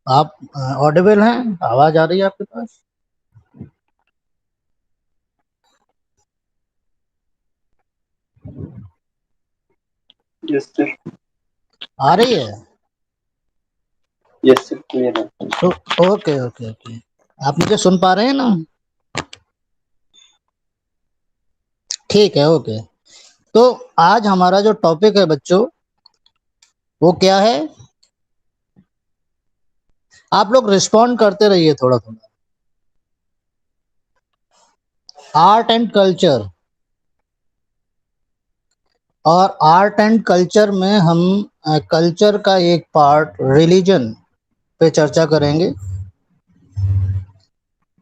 आप ऑडिबल हैं? आवाज आ रही है आपके पास? Yes sir. आ रही है? यस सर, क्लियर है। तो ओके ओके ओके, आप मुझे सुन पा रहे हैं ना? ठीक है, ओके। तो आज हमारा जो टॉपिक है बच्चों, वो क्या है? आप लोग रिस्पॉन्ड करते रहिए थोड़ा थोड़ा। Art and culture. और आर्ट एंड कल्चर में हम कल्चर का एक पार्ट रिलीजन पे चर्चा करेंगे।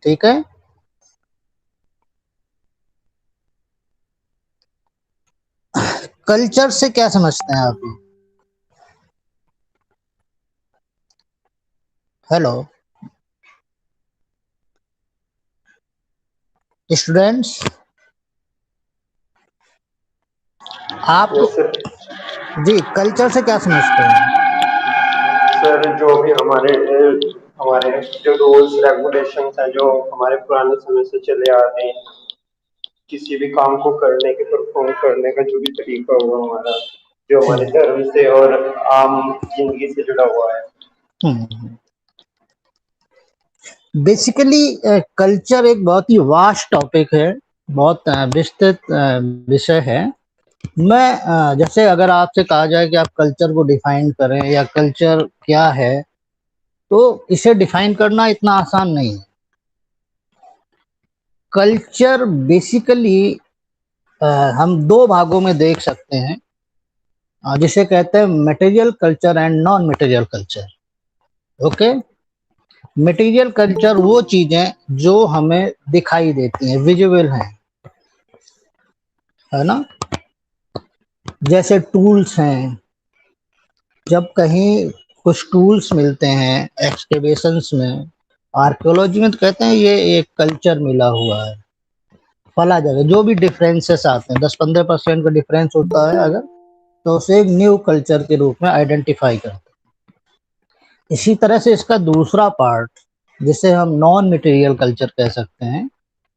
ठीक है? कल्चर से क्या समझते हैं आप? हेलो स्टूडेंट्स, आप यस सर। जी कल्चर से क्या समझते हैं? सर, जो भी हमारे हमारे जो रूल्स रेगुलेशन है, जो हमारे पुराने समय से चले आ रहे हैं, किसी भी काम को करने के परफॉर्म करने का जो भी तरीका हुआ हमारा, जो हमारे धर्म से और आम जिंदगी से जुड़ा हुआ है। बेसिकली कल्चर एक बहुत ही वास्ट टॉपिक है, बहुत विस्तृत विषय है। मैं जैसे अगर आपसे कहा जाए कि आप कल्चर को डिफाइन करें या कल्चर क्या है, तो इसे डिफाइन करना इतना आसान नहीं है। कल्चर बेसिकली हम दो भागों में देख सकते हैं, जिसे कहते हैं material culture and non material culture. Okay, material culture वो चीजें जो हमें दिखाई देती हैं, विजुअल हैं, है ना? जैसे टूल्स हैं, जब कहीं कुछ टूल्स मिलते हैं एक्सकेवेशंस में, आर्कियोलॉजी में, तो कहते हैं ये एक कल्चर मिला हुआ है फला जगह। जो भी डिफरेंसेस आते हैं, 10-15% का डिफरेंस होता है अगर, तो उसे एक न्यू कल्चर के रूप में आइडेंटिफाई करते हैं। इसी तरह से इसका दूसरा पार्ट, जिसे हम नॉन मटेरियल कल्चर कह सकते हैं,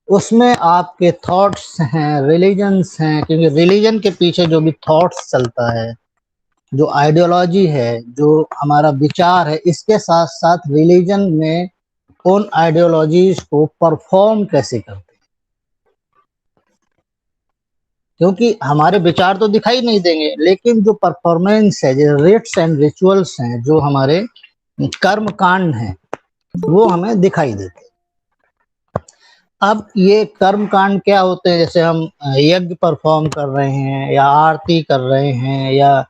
उसमें आपके थॉट्स हैं, रिलीजन्स हैं, क्योंकि रिलीजन के पीछे जो भी थॉट्स चलता है, जो आइडियोलॉजी है, जो हमारा विचार है, इसके साथ साथ रिलीजन में उन आइडियोलॉजीज को परफॉर्म कैसे करते हैं। क्योंकि हमारे विचार तो दिखाई नहीं देंगे, लेकिन जो परफॉर्मेंस है, जो रिट्स एंड रिचुअल्स हैं, जो हमारे कर्म कांड हैं, वो हमें दिखाई देते हैं। अब ये कर्म कांड क्या होते हैं? जैसे हम यज्ञ परफॉर्म कर रहे हैं, या आरती कर रहे हैं, या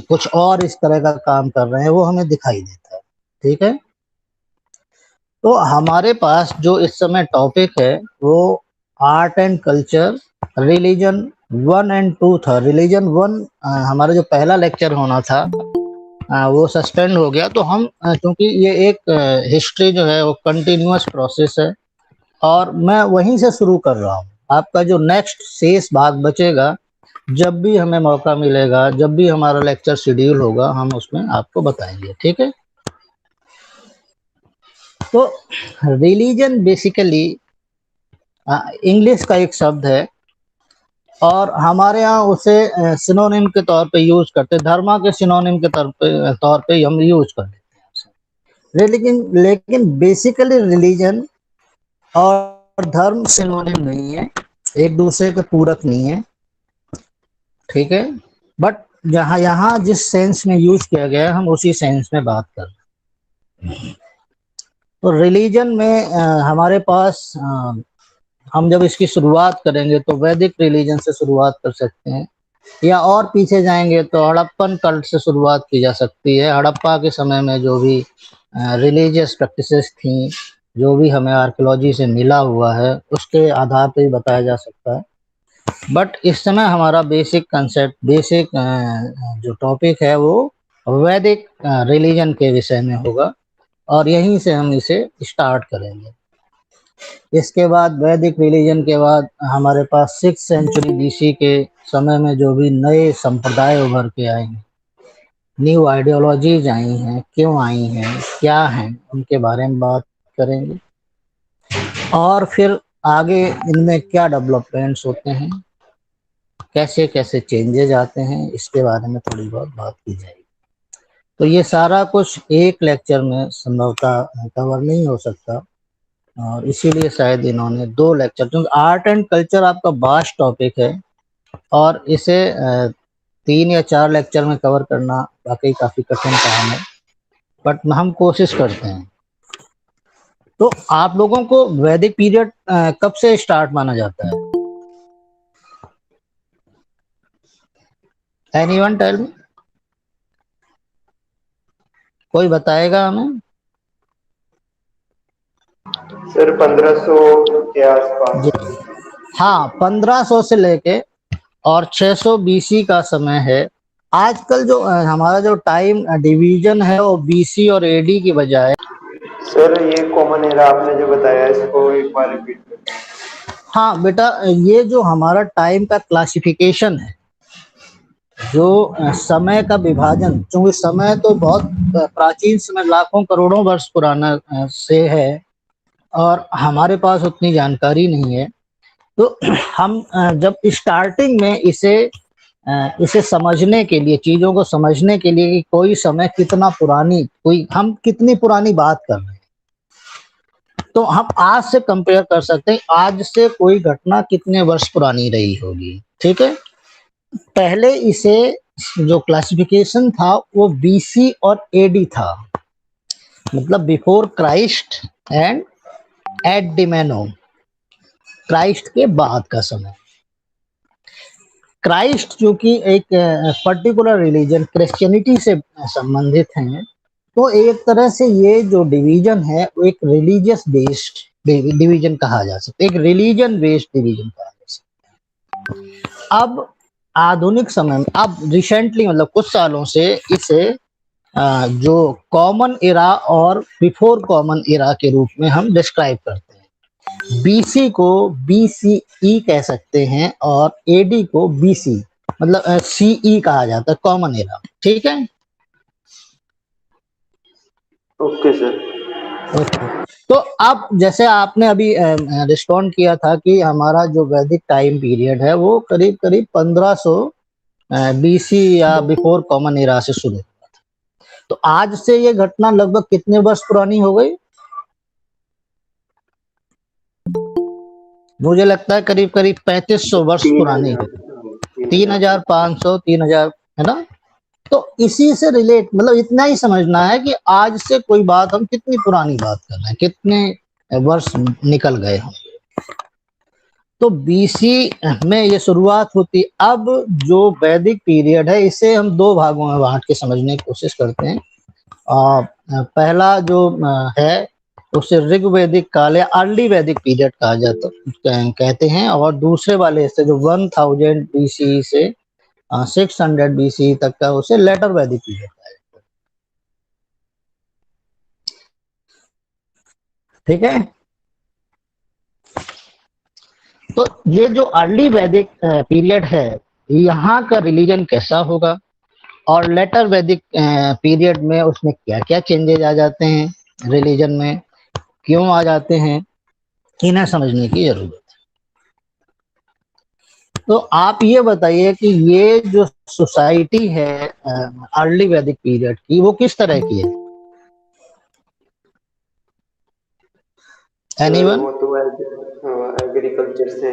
कुछ और इस तरह का काम कर रहे हैं, वो हमें दिखाई देता है। ठीक है? तो हमारे पास जो इस समय टॉपिक है, वो art and culture, religion 1 and 2 था। रिलीजन 1 हमारा जो पहला लेक्चर होना था, वो सस्पेंड हो गया। तो हम क्योंकि ये एक हिस्ट्री जो है वो कंटिन्यूअस प्रोसेस है, और मैं वहीं से शुरू कर रहा हूँ। आपका जो नेक्स्ट शेष भाग बचेगा, जब भी हमें मौका मिलेगा, जब भी हमारा लेक्चर शेड्यूल होगा, हम उसमें आपको बताएंगे। ठीक है? तो रिलीजन बेसिकली इंग्लिश का एक शब्द है, और हमारे यहाँ उसे सिनोनिम के तौर पे यूज करते हैं, धर्मा के सिनोनिम के तौर पे हम यूज कर लेते हैं। लेकिन बेसिकली रिलीजन और धर्म सिनोनिम नहीं है, एक दूसरे के पूरक नहीं है। ठीक है? बट जहाँ यहाँ जिस सेंस में यूज किया गया है, हम उसी सेंस में बात कर रहे हैं। तो रिलीजन में हमारे पास हम जब इसकी शुरुआत करेंगे तो वैदिक रिलीजन से शुरुआत कर सकते हैं, या और पीछे जाएंगे तो हड़प्पन कल्ट से शुरुआत की जा सकती है। हड़प्पा के समय में जो भी रिलीजियस प्रैक्टिसेस थी, जो भी हमें आर्कियोलॉजी से मिला हुआ है, उसके आधार पर ही बताया जा सकता है। बट इस समय हमारा बेसिक कंसेप्ट, बेसिक जो टॉपिक है, वो वैदिक रिलीजन के विषय में होगा, और यहीं से हम इसे स्टार्ट करेंगे। इसके बाद वैदिक रिलीजन के बाद हमारे पास 6th सेंचुरी BC के समय में जो भी नए संप्रदाय उभर के आएंगे, न्यू आइडियोलॉजीज आई हैं, क्यों आई हैं, क्या हैं, उनके बारे में बात करेंगे। और फिर आगे इनमें क्या डेवलपमेंट्स होते हैं, कैसे कैसे चेंजेज आते हैं, इसके बारे में थोड़ी बहुत बात की जाएगी। तो ये सारा कुछ एक लेक्चर में संभवतः कवर नहीं हो सकता, और इसीलिए शायद इन्होंने 2 लेक्चर, क्योंकि आर्ट एंड कल्चर आपका वास्ट टॉपिक है और इसे 3 या 4 लेक्चर में कवर करना वाकई काफ़ी कठिन काम है, बट हम कोशिश करते हैं। तो आप लोगों को वैदिक पीरियड कब से स्टार्ट माना जाता है? Anyone tell me? कोई बताएगा हमें? सर 1500 के आसपास। जी हाँ, 1500 से लेके और 600 बीसी का समय है। आजकल जो हमारा जो टाइम डिवीजन है वो बीसी और एडी की बजाय। सर ये कॉमन एरा आपने जो बताया इसको एक बार रिपीट करें। हाँ बेटा, ये जो हमारा टाइम का क्लासिफिकेशन है, जो समय का विभाजन, क्योंकि समय तो बहुत प्राचीन समय, लाखों करोड़ों वर्ष पुराना से है और हमारे पास उतनी जानकारी नहीं है। तो हम जब स्टार्टिंग में इसे समझने के लिए, चीजों को समझने के लिए कि कोई समय कितना पुरानी, कोई हम कितनी पुरानी बात कर रहे हैं, तो हम आज से कंपेयर कर सकते हैं, आज से कोई घटना कितने वर्ष पुरानी रही होगी। ठीक है, पहले इसे जो क्लासिफिकेशन था वो बीसी और एडी था, मतलब बिफोर क्राइस्ट एंड एट डिमेनो, क्राइस्ट के बाद का समय। क्राइस्ट जो कि एक पर्टिकुलर रिलीजन क्रिश्चियनिटी से संबंधित हैं, तो एक तरह से ये जो डिवीजन है वो एक रिलीजियस बेस्ड डिवीजन कहा जा सकता है, एक रिलीजन बेस्ड डिवीजन कहा जा सकता है। अब आधुनिक समय में, अब रिसेंटली मतलब कुछ सालों से इसे जो कॉमन एरा और बिफोर कॉमन एरा के रूप में हम डिस्क्राइब करते हैं। बीसी को बीसीई कह सकते हैं और एडी को बीसी, मतलब सीई कहा जाता है, कॉमन एरा। ठीक है, ओके सर। ओके। तो अब जैसे आपने अभी रिस्पॉन्ड किया था कि हमारा जो वैदिक टाइम पीरियड है वो करीब करीब 1500 बीसी या बिफोर कॉमन एरा से शुरू हुआ था। तो आज से ये घटना लगभग कितने वर्ष पुरानी हो गई? मुझे लगता है करीब करीब 3500 वर्ष पुरानी है, 3500, 3000, है ना? तो इसी से रिलेट, मतलब इतना ही समझना है कि आज से कोई बात, हम कितनी पुरानी बात कर रहे हैं, कितने वर्ष निकल गए हम। तो बीसी में ये शुरुआत होती। अब जो वैदिक पीरियड है इसे हम 2 भागों में बांट के समझने की कोशिश करते हैं। पहला जो है उसे ऋग्वैदिक काल या अर्ली वैदिक पीरियड कहा जाता कहते हैं, और दूसरे वाले से जो 1000 बीसी से 600 बीसी तक का उसे लेटर वैदिक पीरियड कहा जाता है। ठीक है, तो ये जो अर्ली वैदिक पीरियड है, यहाँ का रिलीजन कैसा होगा और लेटर वैदिक पीरियड में उसमें क्या क्या चेंजेस आ जाते हैं रिलीजन में, क्यों आ जाते हैं, इन्हें समझने की जरूरत है। तो आप ये बताइए कि ये जो सोसाइटी है अर्ली वैदिक पीरियड की, वो किस तरह की है? एनीवन? वो तो एग्रीकल्चर से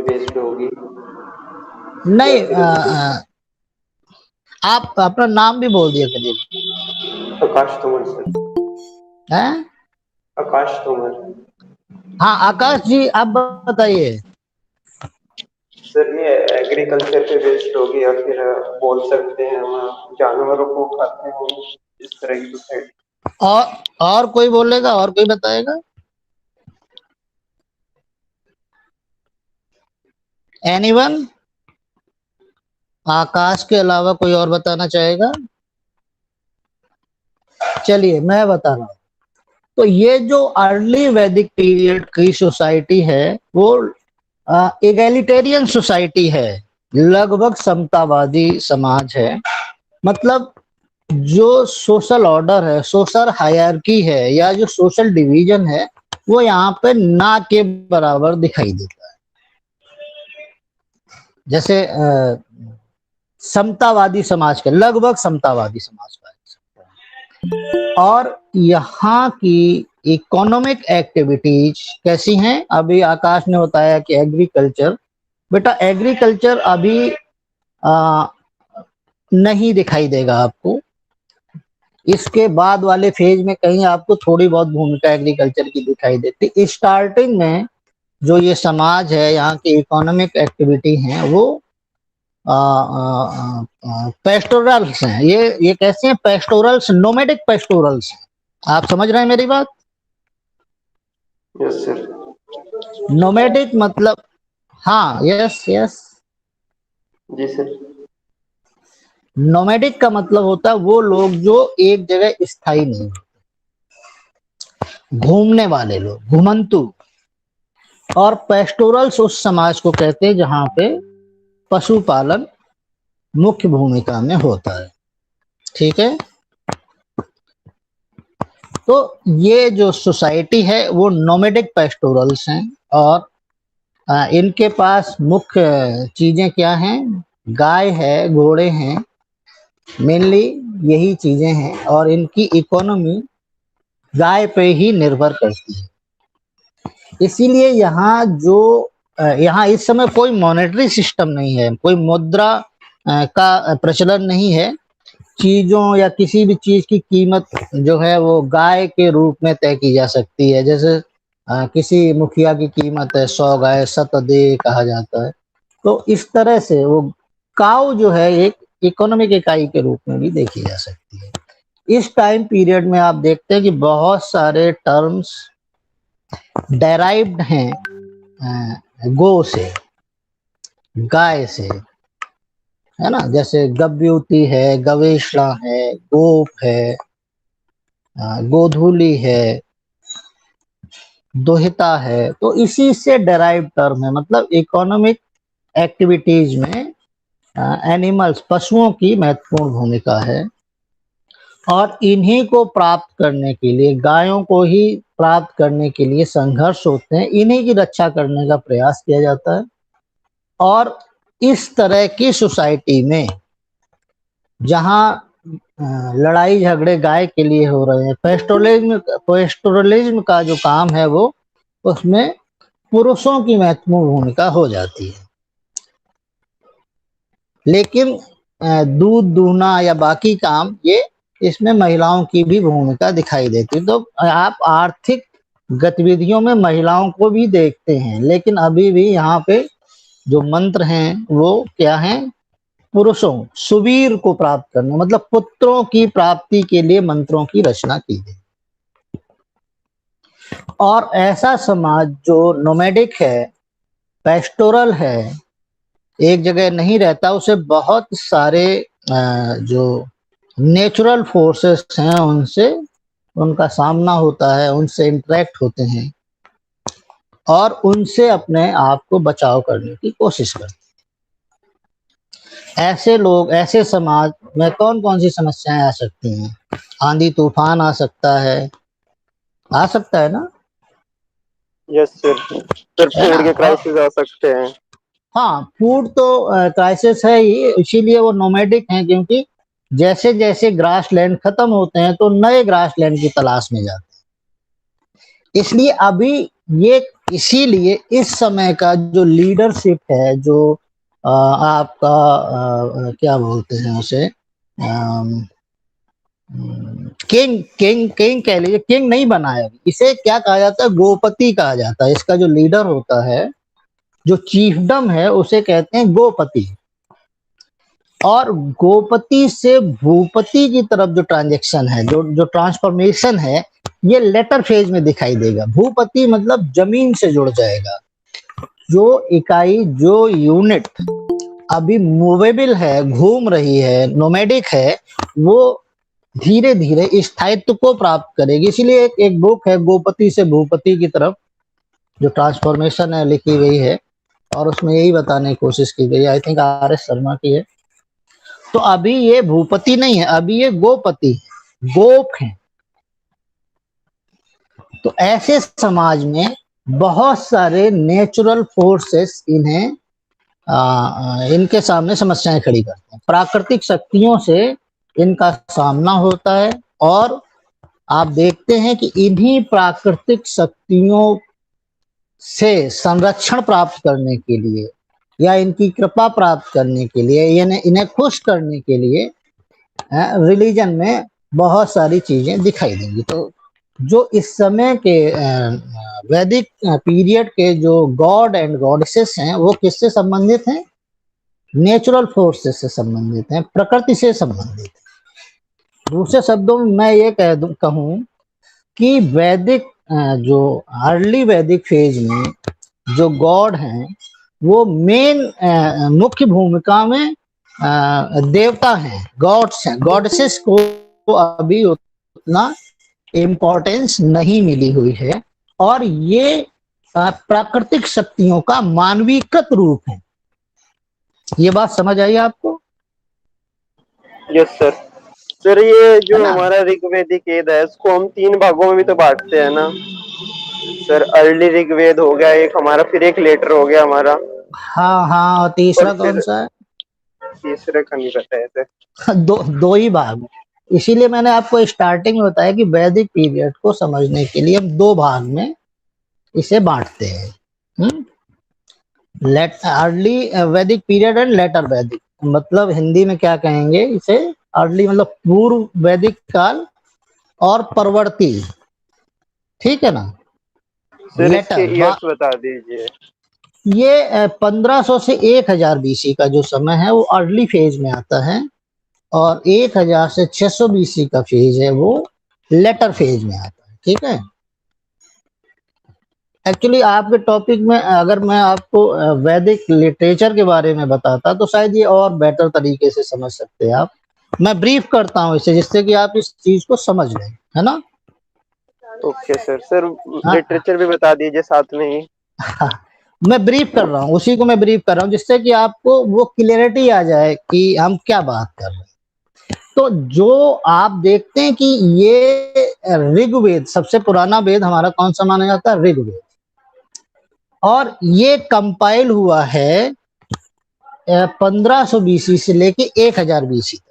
बेस्ड होगी या नहीं, फिर आप अपना नाम भी बोल दिया करिए। आकाश तोमर सर। हैं? आकाश तोमर। हाँ आकाश जी, आप बताइए। सर ये एग्रीकल्चर पे बेस्ड होगी या फिर बोल सकते हैं हम जानवरों को खाते हैं इस तरह की सोसाइटी। और कोई बोलेगा, और कोई बताएगा? एनीवन? आकाश के अलावा कोई और बताना चाहेगा? चलिए मैं बता रहा हूँ। तो ये जो अर्ली वैदिक पीरियड की सोसाइटी है वो एगैलिटेरियन सोसाइटी है, लगभग समतावादी समाज है। मतलब जो सोशल ऑर्डर है, सोशल हायरार्की है या जो सोशल डिवीजन है वो यहाँ पे ना के बराबर दिखाई देता है। जैसे समतावादी समाज के, लगभग समतावादी समाज का। और यहाँ की इकोनॉमिक एक्टिविटीज कैसी हैं? अभी आकाश ने बताया कि एग्रीकल्चर, बेटा एग्रीकल्चर अभी नहीं दिखाई देगा आपको। इसके बाद वाले फेज में कहीं आपको थोड़ी बहुत भूमिका एग्रीकल्चर की दिखाई देती। स्टार्टिंग में जो ये समाज है, यहाँ की इकोनॉमिक एक्टिविटी है वो पेस्टोरल्स हैं। ये कैसे हैं? पेस्टोरल्स, नोमैडिक पेस्टोरल्स हैं। आप समझ रहे हैं मेरी बात? Yes sir. नोमैडिक मतलब, हाँ, यस यस, जी सर। नोमैडिक का मतलब होता है वो लोग जो एक जगह स्थायी नहीं, घूमने वाले लोग, घुमंतु। और पेस्टोरल्स उस समाज को कहते हैं जहां पे पशुपालन मुख्य भूमिका में होता है। ठीक है, तो ये जो सोसाइटी है वो नोमैडिक पेस्टोरल्स हैं। और इनके पास मुख्य चीजें क्या हैं? गाय है, घोड़े हैं, मेनली यही चीजें हैं। और इनकी इकोनॉमी गाय पे ही निर्भर करती है। इसीलिए यहाँ इस समय कोई मॉनेटरी सिस्टम नहीं है, कोई मुद्रा का प्रचलन नहीं है। चीजों या किसी भी चीज की कीमत जो है वो गाय के रूप में तय की जा सकती है। जैसे किसी मुखिया की कीमत है 100 गाय सत दे कहा जाता है। तो इस तरह से वो काऊ जो है एक इकोनॉमिक इकाई के रूप में भी देखी जा सकती है। इस टाइम पीरियड में आप देखते हैं कि बहुत सारे टर्म्स डेराइव्ड हैं गो से, गाय से, है ना। जैसे गव्यूती है, गवेषणा है, गोप है, गोधूली है, दोहिता है। तो इसी से डेराइव टर्म है। मतलब इकोनॉमिक एक्टिविटीज में एनिमल्स, पशुओं की महत्वपूर्ण भूमिका है। और इन्हीं को प्राप्त करने के लिए, गायों को ही प्राप्त करने के लिए संघर्ष होते हैं, इन्हीं की रक्षा करने का प्रयास किया जाता है। और इस तरह की सोसाइटी में जहां लड़ाई झगड़े गाय के लिए हो रहे हैं, पेस्टोरलिज्म का जो काम है वो, उसमें पुरुषों की महत्वपूर्ण भूमिका हो जाती है। लेकिन दूध दूहना या बाकी काम, ये इसमें महिलाओं की भी भूमिका दिखाई देती है। तो आप आर्थिक गतिविधियों में महिलाओं को भी देखते हैं, लेकिन अभी भी यहाँ पे जो मंत्र हैं वो क्या हैं? पुरुषों, सुवीर को प्राप्त करना, मतलब पुत्रों की प्राप्ति के लिए मंत्रों की रचना की गई। और ऐसा समाज जो नोमैडिक है, पेस्टोरल है, एक जगह नहीं रहता, उसे बहुत सारे जो नेचुरल फोर्सेस हैं उनसे उनका सामना होता है, उनसे इंटरेक्ट होते हैं और उनसे अपने आप को बचाव करने की कोशिश करते हैं। ऐसे लोग, ऐसे समाज में कौन कौन सी समस्याएं आ सकती हैं? आंधी तूफान आ सकता है, आ सकता है ना? Yes sir. सर है ना? फूड के क्राइसिस आ सकते हैं। हाँ, फूड तो क्राइसिस है ही, इसीलिए वो नोमैडिक हैं। क्योंकि जैसे जैसे ग्रास लैंड खत्म होते हैं तो नए ग्रास लैंड की तलाश में जाते हैं। इसलिए अभी ये, इसीलिए इस समय का जो लीडरशिप है, जो आपका क्या बोलते हैं उसे, किंग किंग किंग कह लीजिए, किंग नहीं बना है, इसे क्या कहा जाता है? गोपति कहा जाता है। इसका जो लीडर होता है, जो चीफडम है, उसे कहते हैं गोपति। और गोपति से भूपति की तरफ जो ट्रांजैक्शन है, जो जो ट्रांसफॉर्मेशन है, ये लेटर फेज में दिखाई देगा। भूपति मतलब जमीन से जुड़ जाएगा। जो इकाई, जो यूनिट अभी मूवेबल है, घूम रही है, नोमैडिक है, वो धीरे धीरे स्थायित्व को प्राप्त करेगी। इसीलिए एक बुक है गोपति से भूपति की तरफ, जो ट्रांसफॉर्मेशन है, लिखी गई है। और उसमें यही बताने की कोशिश की गई, I think R S Sharma की है। तो अभी ये भूपति नहीं है, अभी ये गोपति है, गोप है। तो ऐसे समाज में बहुत सारे नेचुरल फोर्सेस इन्हें इनके सामने समस्याएं खड़ी करते हैं। प्राकृतिक शक्तियों से इनका सामना होता है और आप देखते हैं कि इन्हीं प्राकृतिक शक्तियों से संरक्षण प्राप्त करने के लिए या इनकी कृपा प्राप्त करने के लिए, इन्हें खुश करने के लिए रिलीजन में बहुत सारी चीजें दिखाई देंगी। तो जो इस समय के वैदिक पीरियड के जो गॉड एंड गॉडेसेस हैं वो किससे संबंधित हैं? नेचुरल फोर्सेस से संबंधित हैं, प्रकृति से संबंधित है। दूसरे शब्दों में मैं ये कहूं कि वैदिक जो अर्ली वैदिक फेज में जो गॉड हैं वो मेन मुख्य भूमिका में देवता हैं, गॉड्स हैं। गॉडेसेस को अभी उतना इम्पोर्टेंस नहीं मिली हुई है और ये प्राकृतिक शक्तियों का मानवीकृत रूप है। ये बात समझ आई आपको? Yes sir. सर ये जो है ना? हमारा ऋग्वेदिक वेद है इसको हम 3 भागों में भी तो बांटते हैं ना सर। अर्ली ऋग्वेद हो गया एक हमारा, फिर एक लेटर हो गया हमारा, हाँ हाँ, और और तीसरा कौन फिर सा है? तीसरे का नहीं बताया थे। दो ही भाग। इसीलिए मैंने आपको स्टार्टिंग में बताया कि वैदिक पीरियड को समझने के लिए हम 2 भाग में इसे बांटते हैं। अर्ली वैदिक पीरियड एंड लेटर वैदिक, मतलब हिंदी में क्या कहेंगे इसे? अर्ली मतलब पूर्व वैदिक काल और परवर्ती, ठीक है ना? सर इसके लेटर ईयर्स बता दीजिए। ये 1500 से 1000 बीसी का जो समय है वो अर्ली फेज में आता है और 1000 से 600 बीसी का फेज है वो लेटर फेज में आता है, ठीक है। एक्चुअली आपके टॉपिक में अगर मैं आपको वैदिक लिटरेचर के बारे में बताता तो शायद ये और बेटर तरीके से समझ सकते हैं आप। मैं ब्रीफ करता हूँ इसे जिससे कि आप इस चीज को समझ लें, है ना? Okay sir. सर हाँ लिटरेचर भी बता दीजिए साथ में ही। हाँ, मैं ब्रीफ कर रहा हूँ, उसी को मैं ब्रीफ कर रहा हूँ जिससे कि आपको वो क्लियरिटी आ जाए कि हम क्या बात कर रहे हैं। तो जो आप देखते हैं कि ये ऋग्वेद सबसे पुराना वेद हमारा कौन सा माना जाता है? ऋग्वेद। और ये कंपाइल हुआ है 1500 बीसी से लेके 1000 बीसी तक।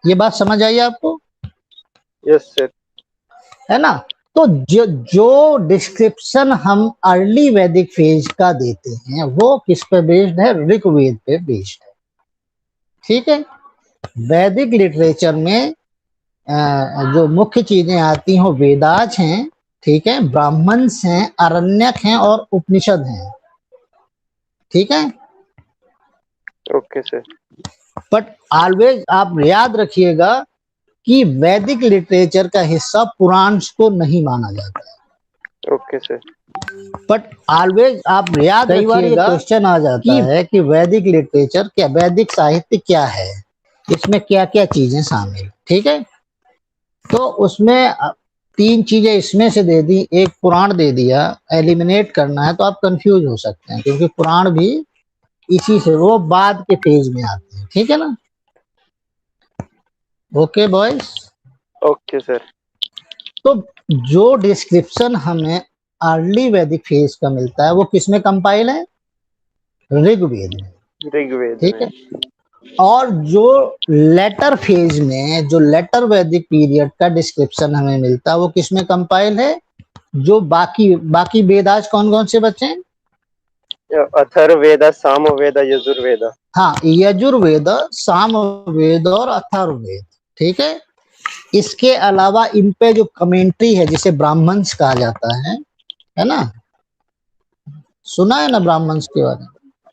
ये बात समझ आई आपको? Yes sir. है ना? तो जो डिस्क्रिप्शन हम अर्ली वैदिक फेज का देते हैं वो किस पे बेस्ड है? ऋग्वेद पे बेस्ड है, ठीक है। वैदिक लिटरेचर में जो मुख्य चीजें आती हैं वो वेदाज हैं, ठीक है, ब्राह्मण्स हैं, अरण्यक हैं और उपनिषद हैं, ठीक है। Okay sir. बट ऑलवेज आप याद रखिएगा कि वैदिक लिटरेचर का हिस्सा पुराण को नहीं माना जाता है। Okay sir. बट ऑलवेज आप याद रखिएगा, क्वेश्चन आ जाता है कि वैदिक लिटरेचर क्या, वैदिक साहित्य क्या है, इसमें क्या क्या चीजें शामिल, ठीक है। तो उसमें 3 चीजें इसमें से दे दी, एक पुराण दे दिया, एलिमिनेट करना है तो आप कंफ्यूज हो सकते हैं क्योंकि पुराण भी इसी से, वो बाद के फेज में आते हैं, ठीक है ना? Okay boys. Okay sir. तो जो डिस्क्रिप्शन हमें अर्ली वैदिक फेज का मिलता है वो किसमें कंपाइल है? ऋग्वेद में, ऋग्वेद ठीक में। है। और जो लेटर फेज में, जो लेटर वैदिक पीरियड का डिस्क्रिप्शन हमें मिलता है वो किसमें कंपाइल है? जो बाकी बाकी वेद आज कौन कौन से बचे हैं? अथर्ववेद, सामवेद, यजुर्वेद। हाँ, यजुर्वेद, सामवेद और अथर्ववेद, ठीक है। इसके अलावा इन पे जो कमेंट्री है जिसे ब्राह्मण्स कहा जाता है ना? सुना है ना ब्राह्मण्स के बारे में?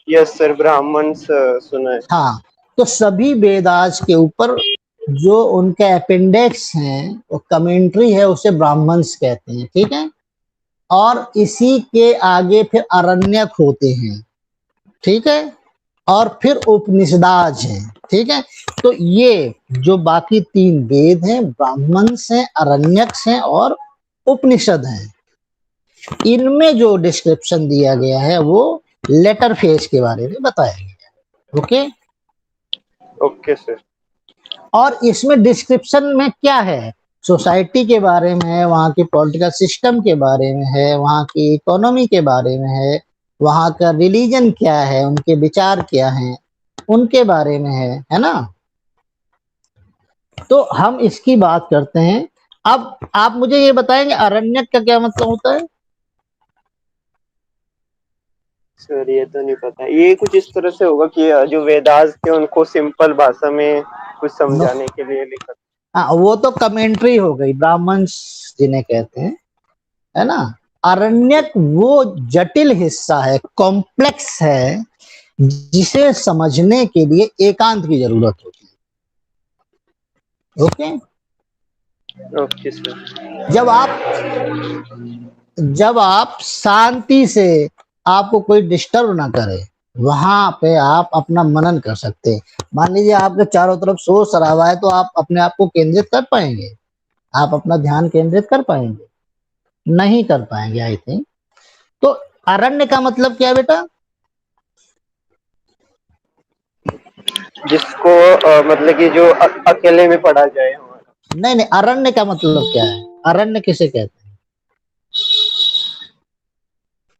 यस सर, ब्राह्मण सुना है। हाँ, तो सभी वेदास के ऊपर जो उनके अपेंडिक्स हैं वो कमेंट्री है, उसे ब्राह्मण्स कहते हैं, ठीक है। और इसी के आगे फिर अरण्यक होते हैं, ठीक है, और फिर उपनिषदाज हैं, ठीक है। तो ये जो बाकी 3 वेद हैं, ब्राह्मण्स हैं, अरण्यक्स हैं और उपनिषद हैं, इनमें जो डिस्क्रिप्शन दिया गया है वो लेटर फेज के बारे में बताया गया है। ओके। Okay sir. और इसमें डिस्क्रिप्शन में क्या है, सोसाइटी के बारे में है, वहाँ के पॉलिटिकल सिस्टम के बारे में है, वहाँ की इकोनॉमी के बारे में है, वहाँ का रिलीजन क्या है, उनके विचार क्या हैं, उनके बारे में है ना। तो हम इसकी बात करते हैं। अब आप मुझे ये बताएंगे अरण्यक का क्या मतलब होता है? सर ये तो नहीं पता, ये कुछ इस तरह से होगा कि जो वेदास थे उनको सिंपल भाषा में कुछ नो, समझाने के लिए लिखा। हाँ वो तो कमेंट्री हो गई, ब्राह्मण जिन्हें कहते हैं, है ना। अरण्यक वो जटिल हिस्सा है, कॉम्प्लेक्स है, जिसे समझने के लिए एकांत की जरूरत होती है। ओके। Okay sir. जब आप शांति से, आपको कोई डिस्टर्ब ना करे, वहां पे आप अपना मनन कर सकते हैं। मान लीजिए आपके चारों तरफ शोर शराबा है, तो आप अपने आप को केंद्रित कर पाएंगे? आप अपना ध्यान केंद्रित कर पाएंगे? नहीं कर पाएंगे आई थिंक। तो अरण्य का मतलब क्या है बेटा? जिसको मतलब कि जो अकेले में पढ़ा जाए हमारा। नहीं नहीं, अरण्य का मतलब क्या है? अरण्य किसे कहते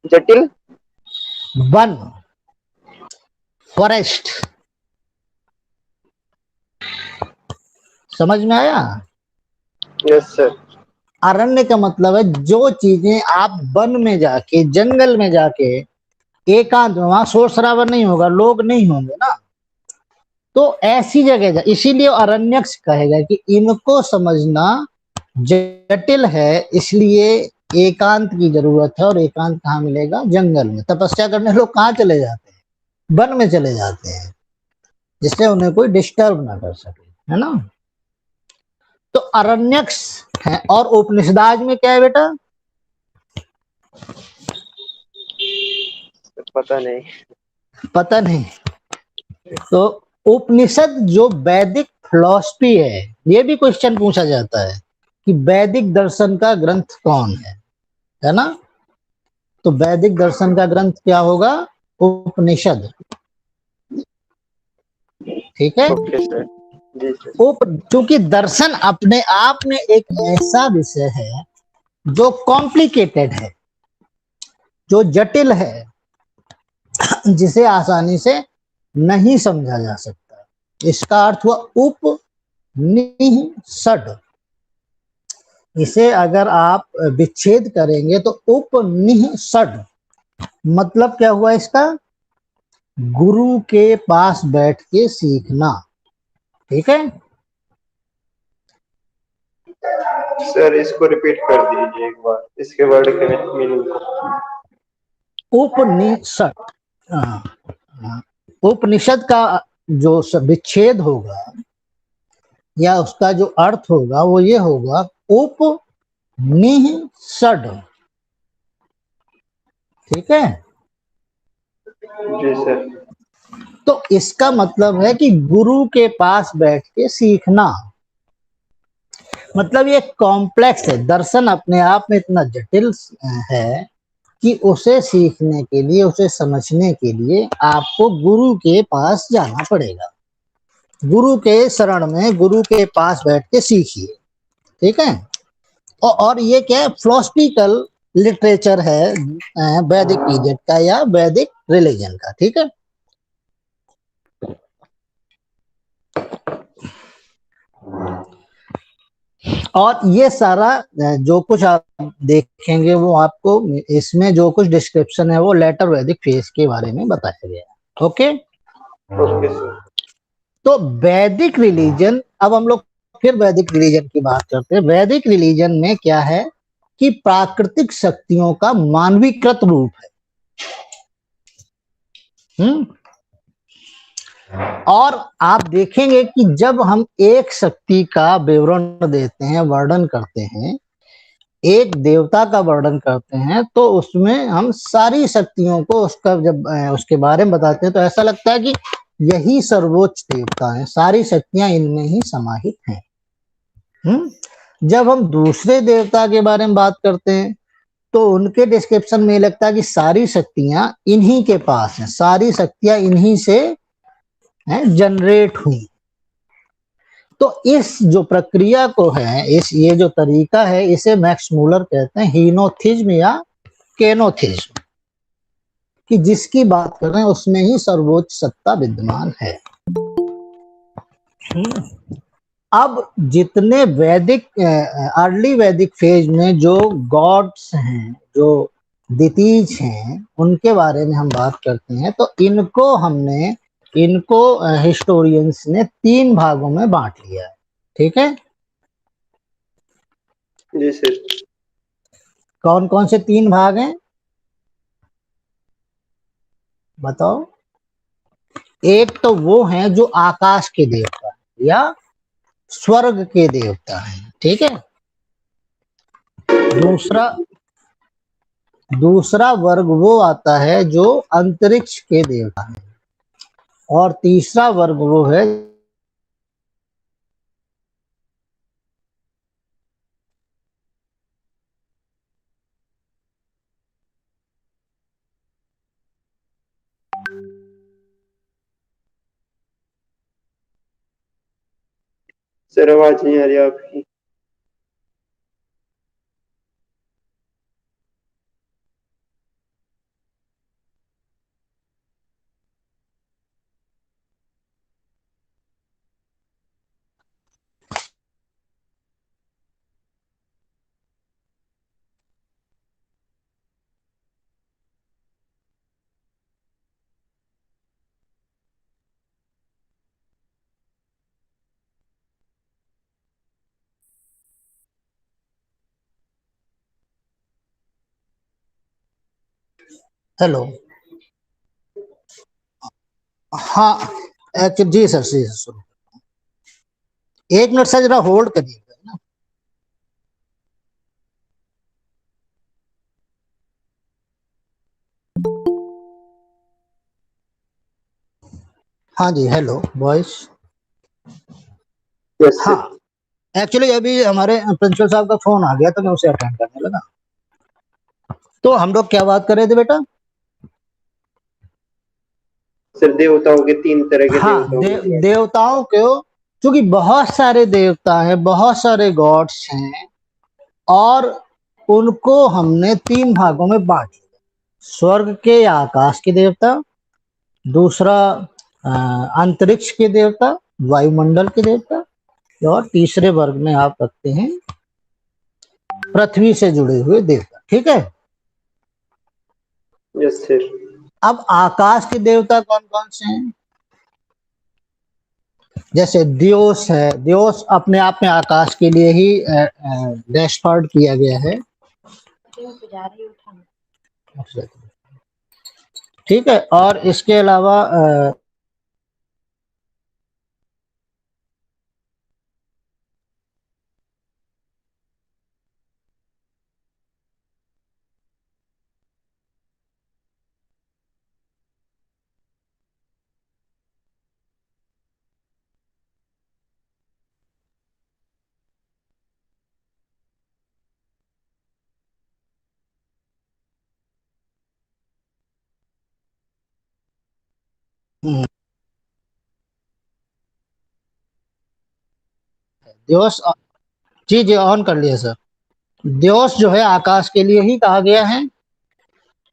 जटिल। हैं? One, forest. समझ में आया? Yes sir. अरण्य का मतलब है जो चीजें आप वन में जाके, जंगल में जाके, एकांत में, वहां शोर शराबा नहीं होगा, लोग नहीं होंगे ना, तो ऐसी जगह जा, इसीलिए अरण्यक कहेगा कि इनको समझना जटिल है, इसलिए एकांत की जरूरत है। और एकांत कहाँ मिलेगा? जंगल में। तपस्या करने लोग कहाँ चले जाते हैं? वन में चले जाते हैं, जिससे उन्हें कोई डिस्टर्ब ना कर सके, है ना। तो अरण्यक है। और उपनिषदाज में क्या है बेटा? पता नहीं। पता नहीं। तो उपनिषद जो वैदिक फिलॉसफी है, ये भी क्वेश्चन पूछा जाता है कि वैदिक दर्शन का ग्रंथ कौन है ना। तो वैदिक दर्शन का ग्रंथ क्या होगा? उपनिषद। ठीक है। Okay sir. जी सर। क्योंकि दर्शन अपने आप में एक ऐसा विषय है जो कॉम्प्लिकेटेड है, जो जटिल है, जिसे आसानी से नहीं समझा जा सकता। इसका अर्थ हुआ उपनिषद। इसे अगर आप विच्छेद करेंगे तो उपनिषद मतलब क्या हुआ इसका? गुरु के पास बैठ के सीखना। ठीक है। सर इसको रिपीट कर दीजिए एक बार, इसके वर्ड के मीनिंग को। उपनिषद, हाँ, हाँ। उपनिषद का जो विच्छेद होगा या उसका जो अर्थ होगा वो ये होगा, उपनिषद। ठीक है। जी सर। तो इसका मतलब है कि गुरु के पास बैठ के सीखना। मतलब ये कॉम्प्लेक्स है, दर्शन अपने आप में इतना जटिल है कि उसे सीखने के लिए, उसे समझने के लिए आपको गुरु के पास जाना पड़ेगा। गुरु के शरण में, गुरु के पास बैठ के सीखिए। ठीक है। और ये क्या है? फिलोसफिकल लिटरेचर है वैदिक पीरियड का या वैदिक रिलीजन का। ठीक है। और ये सारा जो कुछ आप देखेंगे वो आपको इसमें जो कुछ डिस्क्रिप्शन है वो लेटर वैदिक फेज के बारे में बताया गया है। ओके। Okay sir. तो वैदिक रिलीजन, अब हम लोग फिर वैदिक रिलीजन की बात करते हैं। वैदिक रिलीजन में क्या है कि प्राकृतिक शक्तियों का मानवीकृत रूप है। और आप देखेंगे कि जब हम एक शक्ति का विवरण देते हैं, वर्णन करते हैं, एक देवता का वर्णन करते हैं, तो उसमें हम सारी शक्तियों को उसका जब उसके बारे में बताते हैं तो ऐसा लगता है कि यही सर्वोच्च देवता है, सारी शक्तियां इनमें ही समाहित हैं। जब हम दूसरे देवता के बारे में बात करते हैं तो उनके डिस्क्रिप्शन में लगता है कि सारी शक्तियां इन्हीं के पास हैं, सारी शक्तियां इन्हीं से जनरेट हुई। तो इस जो प्रक्रिया को है, ये जो तरीका है, इसे मैक्स मूलर कहते हैं हीनोथिज्म या केनोथिज्म, कि जिसकी बात कर रहे हैं उसमें ही सर्वोच्च सत्ता विद्यमान है। अब जितने वैदिक अर्ली वैदिक फेज में जो गॉड्स हैं, जो दितीज हैं, उनके बारे में हम बात करते हैं, तो इनको हिस्टोरियंस ने 3 भागों में बांट लिया है। ठीक है, जी सर। कौन कौन से 3 भाग हैं बताओ? एक तो वो हैं जो आकाश के देवता हैं या स्वर्ग के देवता हैं। ठीक है, दूसरा वर्ग वो आता है जो अंतरिक्ष के देवता हैं, और तीसरा वर्ग वो है सर आवाज नहीं आ रही आपकी। हेलो। हाँ, जी सर, जी सर, सुनो, 1 मिनट सर, जरा होल्ड करिएगा ना। हाँ जी, हेलो वॉइस। यस हाँ, सर। एक्चुअली अभी हमारे प्रिंसिपल साहब का फोन आ गया तो मैं उसे अटेंड करने लगा। तो हम लोग क्या बात कर रहे थे बेटा? सर देवताओं के 3 तरह के हाँ, देवताओं के बारे देवताओं को, क्योंकि बहुत सारे देवता हैं, बहुत सारे गॉड्स हैं, और उनको हमने 3 भागों में बांट लिया। स्वर्ग के या आकाश के देवता, दूसरा अंतरिक्ष के देवता, वायुमंडल के देवता, और तीसरे वर्ग में आप रखते हैं पृथ्वी से जुड़े हुए देवता। ठीक है, यस सर। अब आकाश के देवता कौन कौन से हैं? जैसे दियोस है, दियोस अपने आप में आकाश के लिए ही डैशबोर्ड किया गया है। ठीक है, और इसके अलावा दियोस, जी जी, ऑन कर लिया सर। दियोस जो है आकाश के लिए ही कहा गया है।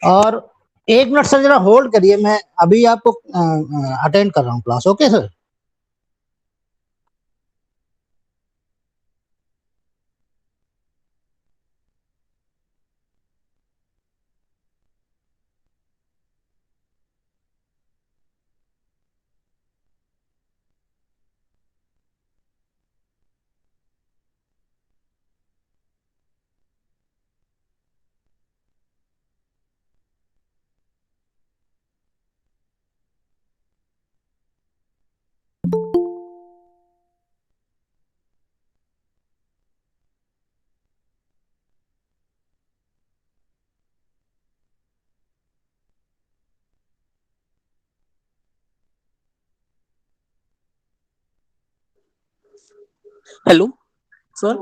और 1 मिनट सर, जरा होल्ड करिए, मैं अभी आपको अटेंड कर रहा हूँ class. Okay sir. Hello sir.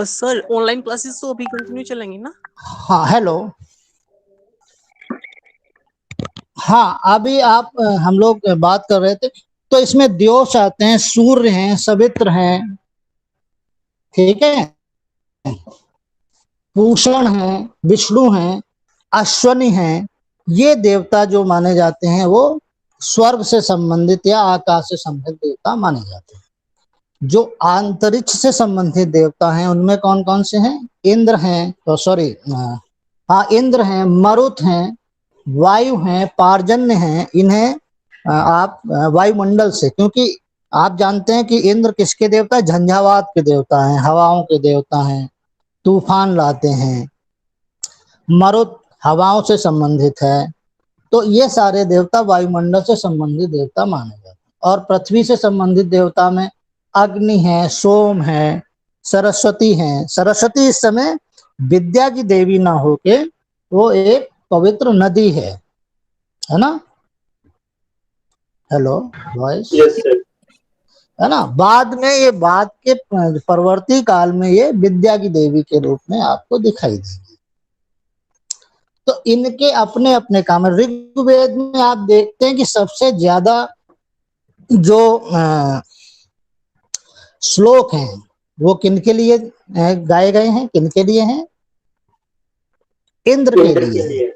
Sir online classes तो अभी कंटिन्यू चलेंगी ना? हाँ, हेलो। हाँ, अभी आप हम लोग बात कर रहे थे तो इसमें द्योष आते हैं, सूर्य हैं, सवित्र हैं, ठीक है, पूषण हैं, विष्णु हैं, अश्वनी हैं। ये देवता जो माने जाते हैं वो स्वर्ग से संबंधित या आकाश से संबंधित देवता माने जाते हैं। जो अंतरिक्ष से संबंधित देवता हैं उनमें कौन कौन से हैं? इंद्र हैं, तो सॉरी, हाँ, इंद्र हैं, मरुत हैं, वायु हैं, पार्जन्य हैं। इन्हें आप वायुमंडल से, क्योंकि आप जानते हैं कि इंद्र किसके देवता है? झंझावात के देवता हैं, हवाओं के देवता हैं, तूफान लाते हैं। मरुत हवाओं से संबंधित है। तो ये सारे देवता वायुमंडल से संबंधित देवता माने जाते हैं। और पृथ्वी से संबंधित देवता में अग्नि है, सोम है, सरस्वती है। सरस्वती इस समय विद्या की देवी ना होके वो एक पवित्र नदी है ना? Hello voice, yes sir. है ना? बाद में ये, बाद के परवर्ती काल में ये विद्या की देवी के रूप में आपको दिखाई देगी। तो इनके अपने अपने काम है। ऋग्वेद में आप देखते हैं कि सबसे ज्यादा जो श्लोक हैं वो किनके लिए गाए गए हैं? किनके लिए हैं? इंद्र के लिए है।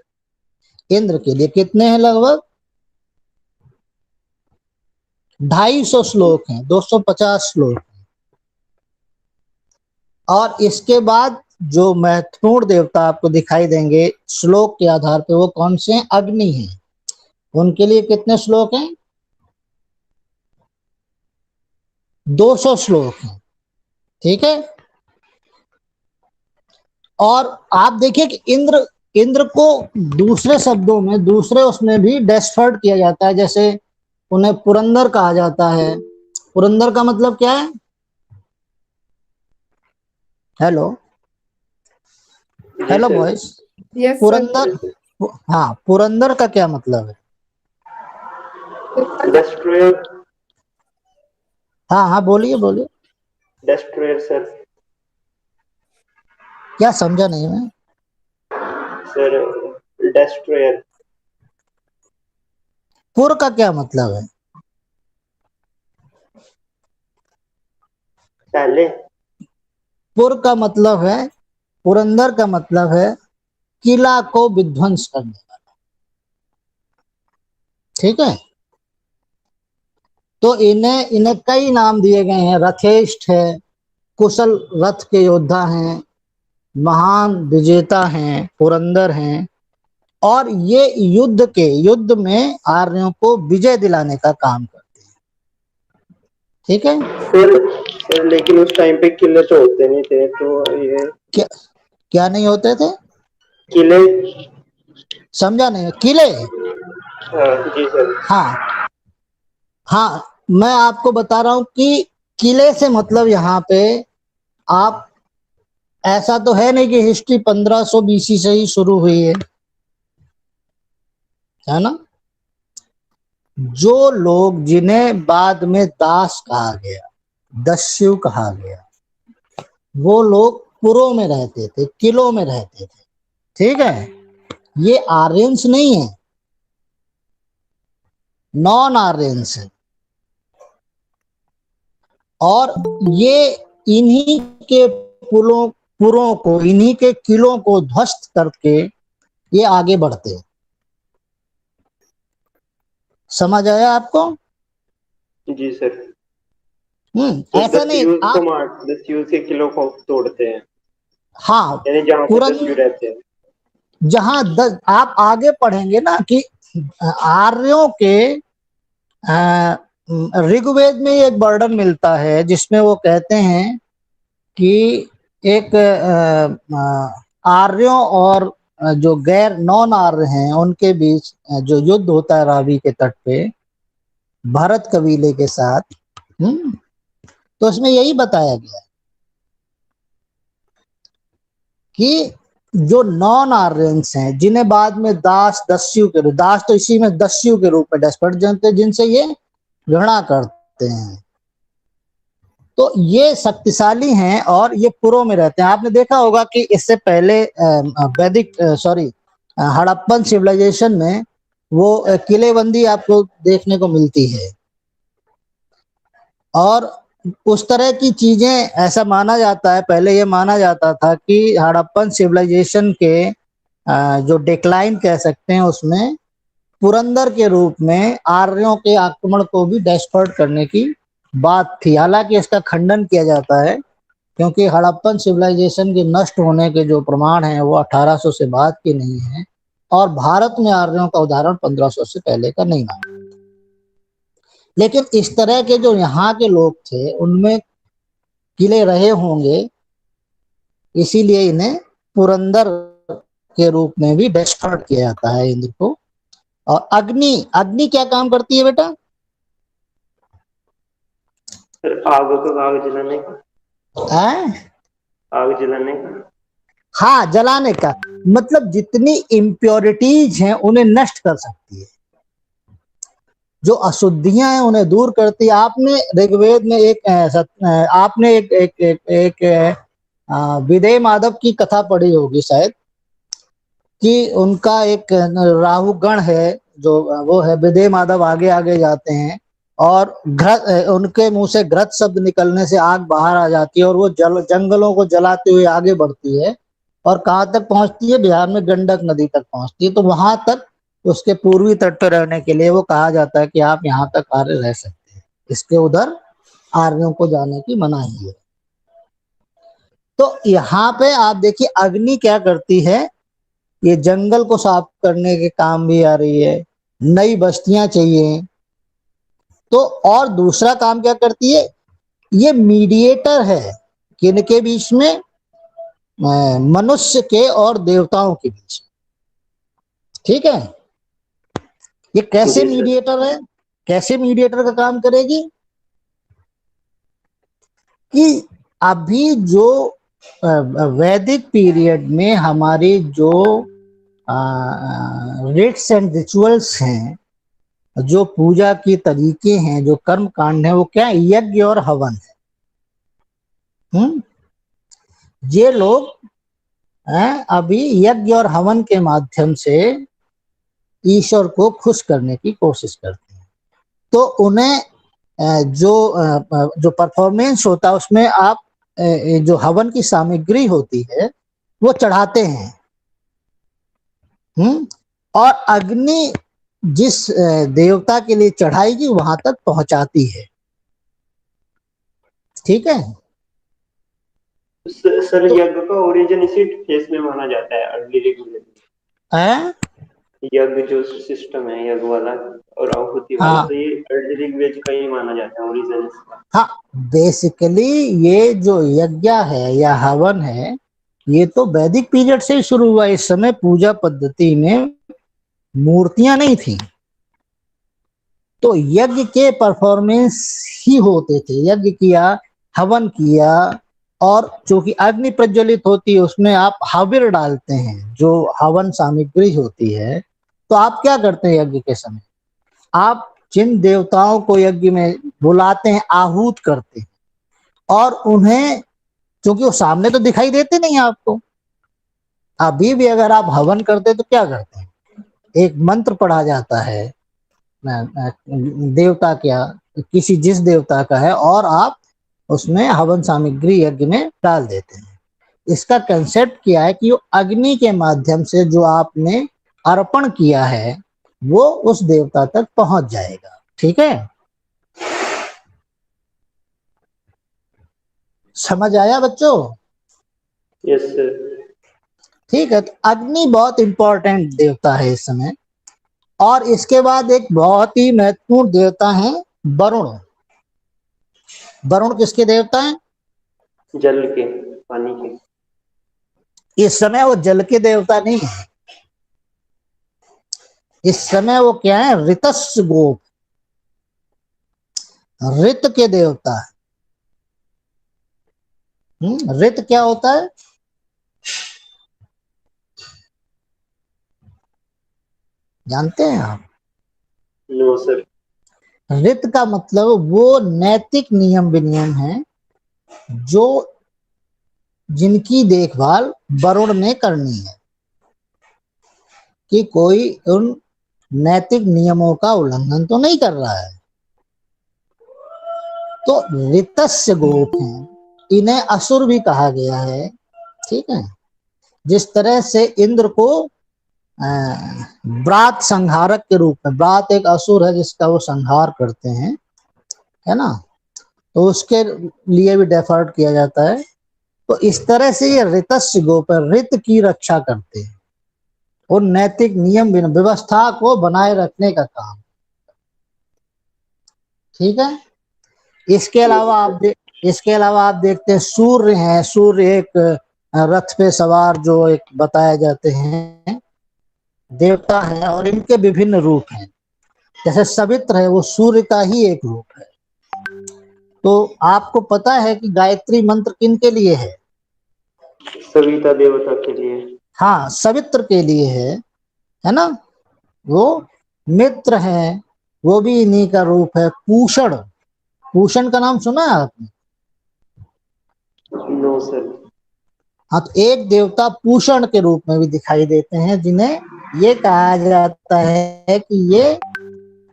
इंद्र के लिए कितने हैं? लगभग 250 श्लोक हैं, 250 श्लोक। और इसके बाद जो महत्वपूर्ण देवता आपको दिखाई देंगे श्लोक के आधार पे वो कौन से हैं? अग्नि हैं। उनके लिए कितने श्लोक हैं? 200 श्लोक हैं, ठीक है। और आप देखिए कि इंद्र, इंद्र को दूसरे शब्दों में, दूसरे उसमें भी डेस्फर्ड किया जाता है। जैसे उन्हें पुरंदर कहा जाता है। पुरंदर का मतलब क्या है? Hello, hello boys. पुरंदर, हाँ, पुरंदर का क्या मतलब है? डिस्ट्रॉयर। हाँ हाँ, बोलिए बोलिए। Destroyer sir. क्या समझा नहीं मैं? Sir destroyer. पुर का क्या मतलब है? पहले। पुर का मतलब है, पुरंदर का मतलब है किला को विध्वंस करने वाला, ठीक है। तो इन्हें इन्हें कई नाम दिए गए हैं। रथेष्ठ है, कुशल रथ के योद्धा हैं, महान विजेता हैं, पुरंदर हैं। और ये युद्ध में आर्यों को विजय दिलाने का काम करते हैं, ठीक है। सर लेकिन उस टाइम पे किले तो होते नहीं थे, तो ये क्या क्या नहीं होते थे? किले। समझा नहीं? किले? हाँ जी सर। हाँ हाँ, मैं आपको बता रहा हूं कि किले से मतलब यहाँ पे आप, ऐसा तो है नहीं कि हिस्ट्री 1500 BC से ही शुरू हुई है ना? जो लोग, जिन्हें बाद में दास कहा गया, दस्यु कहा गया, वो लोग पुरों में रहते थे, किलों में रहते थे, ठीक है। ये आर्यंस नहीं है, नॉन आर्यंस है। और ये इन्हीं के पुरों को, इन्हीं के किलों को ध्वस्त करके ये आगे बढ़ते। समझ आया आपको? जी सर। ऐसा नहीं आप, दस्यूज के किलों को तोड़ते हैं, हाँ, यानी जहाँ पे दस्यू पुरन, रहते हैं। जहां आप आगे पढ़ेंगे ना कि आर्यों के ऋग्वेद में एक वर्णन मिलता है जिसमें वो कहते हैं कि एक आर्यों और जो गैर नॉन आर्य हैं उनके बीच जो युद्ध होता है रावी के तट पे भरत कबीले के साथ, तो उसमें यही बताया गया कि जो नॉन आर्यंस हैं, जिन्हें बाद में दास, दस्यु के रूप, दास तो इसी में दस्यु के रूप में डेस्पर्ट जनते, जिनसे ये घृणा करते हैं, तो ये शक्तिशाली हैं और ये पुरों में रहते हैं। आपने देखा होगा कि इससे पहले वैदिक, सॉरी, हड़प्पन सिविलाइजेशन में वो किलेबंदी आपको देखने को मिलती है, और उस तरह की चीजें ऐसा माना जाता है, पहले ये माना जाता था कि हड़प्पन सिविलाइजेशन के जो डिक्लाइन कह सकते हैं उसमें पुरंदर के रूप में आर्यों के आक्रमण को भी डिस्ट्रॉय करने की बात थी। हालांकि इसका खंडन किया जाता है क्योंकि हड़प्पन सिविलाइजेशन के नष्ट होने के जो प्रमाण हैं वो 1800 से बाद के नहीं है और भारत में आर्यों का उदाहरण 1500 से पहले का नहीं माना। लेकिन इस तरह के जो यहाँ के लोग थे उनमें किले रहे होंगे, इसीलिए इन्हें पुरंदर के रूप में भी डिस्ट्रॉय किया जाता है इंद्र को। और अग्नि, अग्नि क्या काम करती है बेटा? सर आग को, आग जलाने का। आग जलाने का। हाँ, जलाने का मतलब जितनी इम्प्योरिटीज हैं उन्हें नष्ट कर सकती है, जो अशुद्धियां हैं उन्हें दूर करती है। आपने ऋग्वेद में आपने एक विदेह माधव की कथा पढ़ी होगी शायद, कि उनका एक राहु गण है जो वो है विदेह माधव, आगे आगे जाते हैं और घृत, उनके मुंह से घृत शब्द निकलने से आग बाहर आ जाती है और वो जंगलों को जलाते हुए आगे बढ़ती है और कहाँ तक पहुंचती है? बिहार में गंडक नदी तक पहुंचती है। तो वहां तक उसके पूर्वी तट पर रहने के लिए वो कहा जाता है कि आप यहाँ तक आर्य रह सकते हैं, इसके उधर आर्यों को जाने की मनाही है। तो यहाँ पे आप देखिए अग्नि क्या करती है, ये जंगल को साफ करने के काम भी आ रही है, नई बस्तियां चाहिए। तो और दूसरा काम क्या करती है, ये मीडिएटर है किनके बीच में? मनुष्य के और देवताओं के बीच। ठीक है, ये कैसे जी सर। मीडिएटर है, कैसे मीडिएटर का काम करेगी कि अभी जो वैदिक पीरियड में हमारी जो रिट्स एंड रिचुअल्स हैं, जो पूजा की तरीके हैं, जो कर्म कांड है, वो क्या है? यज्ञ और हवन है। ये लोग अभी यज्ञ और हवन के माध्यम से ईश्वर को खुश करने की कोशिश करते हैं। तो उन्हें जो परफॉर्मेंस होता है उसमें आप जो हवन की सामग्री होती है वो चढ़ाते हैं। और अग्नि जिस देवता के लिए चढ़ाएगी वहां तक पहुंचाती है। ठीक है, सर तो यज्ञ का ओरिजिन इसी फेस में माना जाता है, अर्ली ऋग्वेद। यज्ञ जो सिस्टम है यज्ञ वाला और आहुति वाला, हाँ तो ये अर्ली ऋग्वेद का ही माना जाता है ओरिजिन इसका। हाँ, बेसिकली ये जो यज्ञ है या हवन है ये तो वैदिक पीरियड से ही शुरू हुआ। इस समय पूजा पद्धति में मूर्तियां नहीं थी, तो यज्ञ के परफॉर्मेंस ही होते थे। यज्ञ किया, हवन किया, और चूंकि अग्नि प्रज्वलित होती है उसमें आप हविर डालते हैं जो हवन सामग्री होती है। तो आप क्या करते हैं यज्ञ के समय? आप जिन देवताओं को यज्ञ में बुलाते हैं, आहूत करते हैं, और उन्हें, क्योंकि वो सामने तो दिखाई देते नहीं आपको, अभी भी अगर आप हवन करते हैं तो क्या करते हैं? एक मंत्र पढ़ा जाता है देवता क्या, किसी जिस देवता का है, और आप उसमें हवन सामग्री यज्ञ में डाल देते हैं। इसका कंसेप्ट क्या है कि वो अग्नि के माध्यम से जो आपने अर्पण किया है वो उस देवता तक पहुंच जाएगा। ठीक है, समझ आया बच्चों? Yes sir. ठीक है, तो अग्नि बहुत इंपॉर्टेंट देवता है इस समय। और इसके बाद एक बहुत ही महत्वपूर्ण देवता है वरुण। वरुण किसके देवता हैं? जल के, पानी के। इस समय वो जल के देवता नहीं है, इस समय वो क्या है? ऋतस्य गोप, ऋत के देवता है। ऋत क्या होता है? जानते हैं आप? No sir. ऋत का मतलब वो नैतिक नियम विनियम है जो जिनकी देखभाल वरुण ने करनी है, कि कोई उन नैतिक नियमों का उल्लंघन तो नहीं कर रहा है। तो ऋतस्य गोप हैं, इन्हें असुर भी कहा गया है। ठीक है, जिस तरह से इंद्र को ब्रात संहारक के रूप में, ब्रात एक असुर है जिसका वो संहार करते हैं, है ना, तो उसके लिए भी डेफर्ड किया जाता है। तो इस तरह से ये ऋतस्य गोप ऋत की रक्षा करते हैं और नैतिक नियम व्यवस्था को बनाए रखने का काम। ठीक है, इसके अलावा आप देखते हैं सूर्य हैं। सूर्य एक रथ पे सवार जो एक बताए जाते हैं देवता है, और इनके विभिन्न रूप हैं। जैसे सवित्र है, वो सूर्य का ही एक रूप है। तो आपको पता है कि गायत्री मंत्र किन के लिए है? सविता देवता के लिए। हाँ, सवित्र के लिए है ना। वो मित्र है, वो भी इन्हीं का रूप है। पूषण, पूषण का नाम सुना है आपने? No sir. हाँ, तो एक देवता पूषण के रूप में भी दिखाई देते हैं, जिन्हें ये कहा जाता है कि ये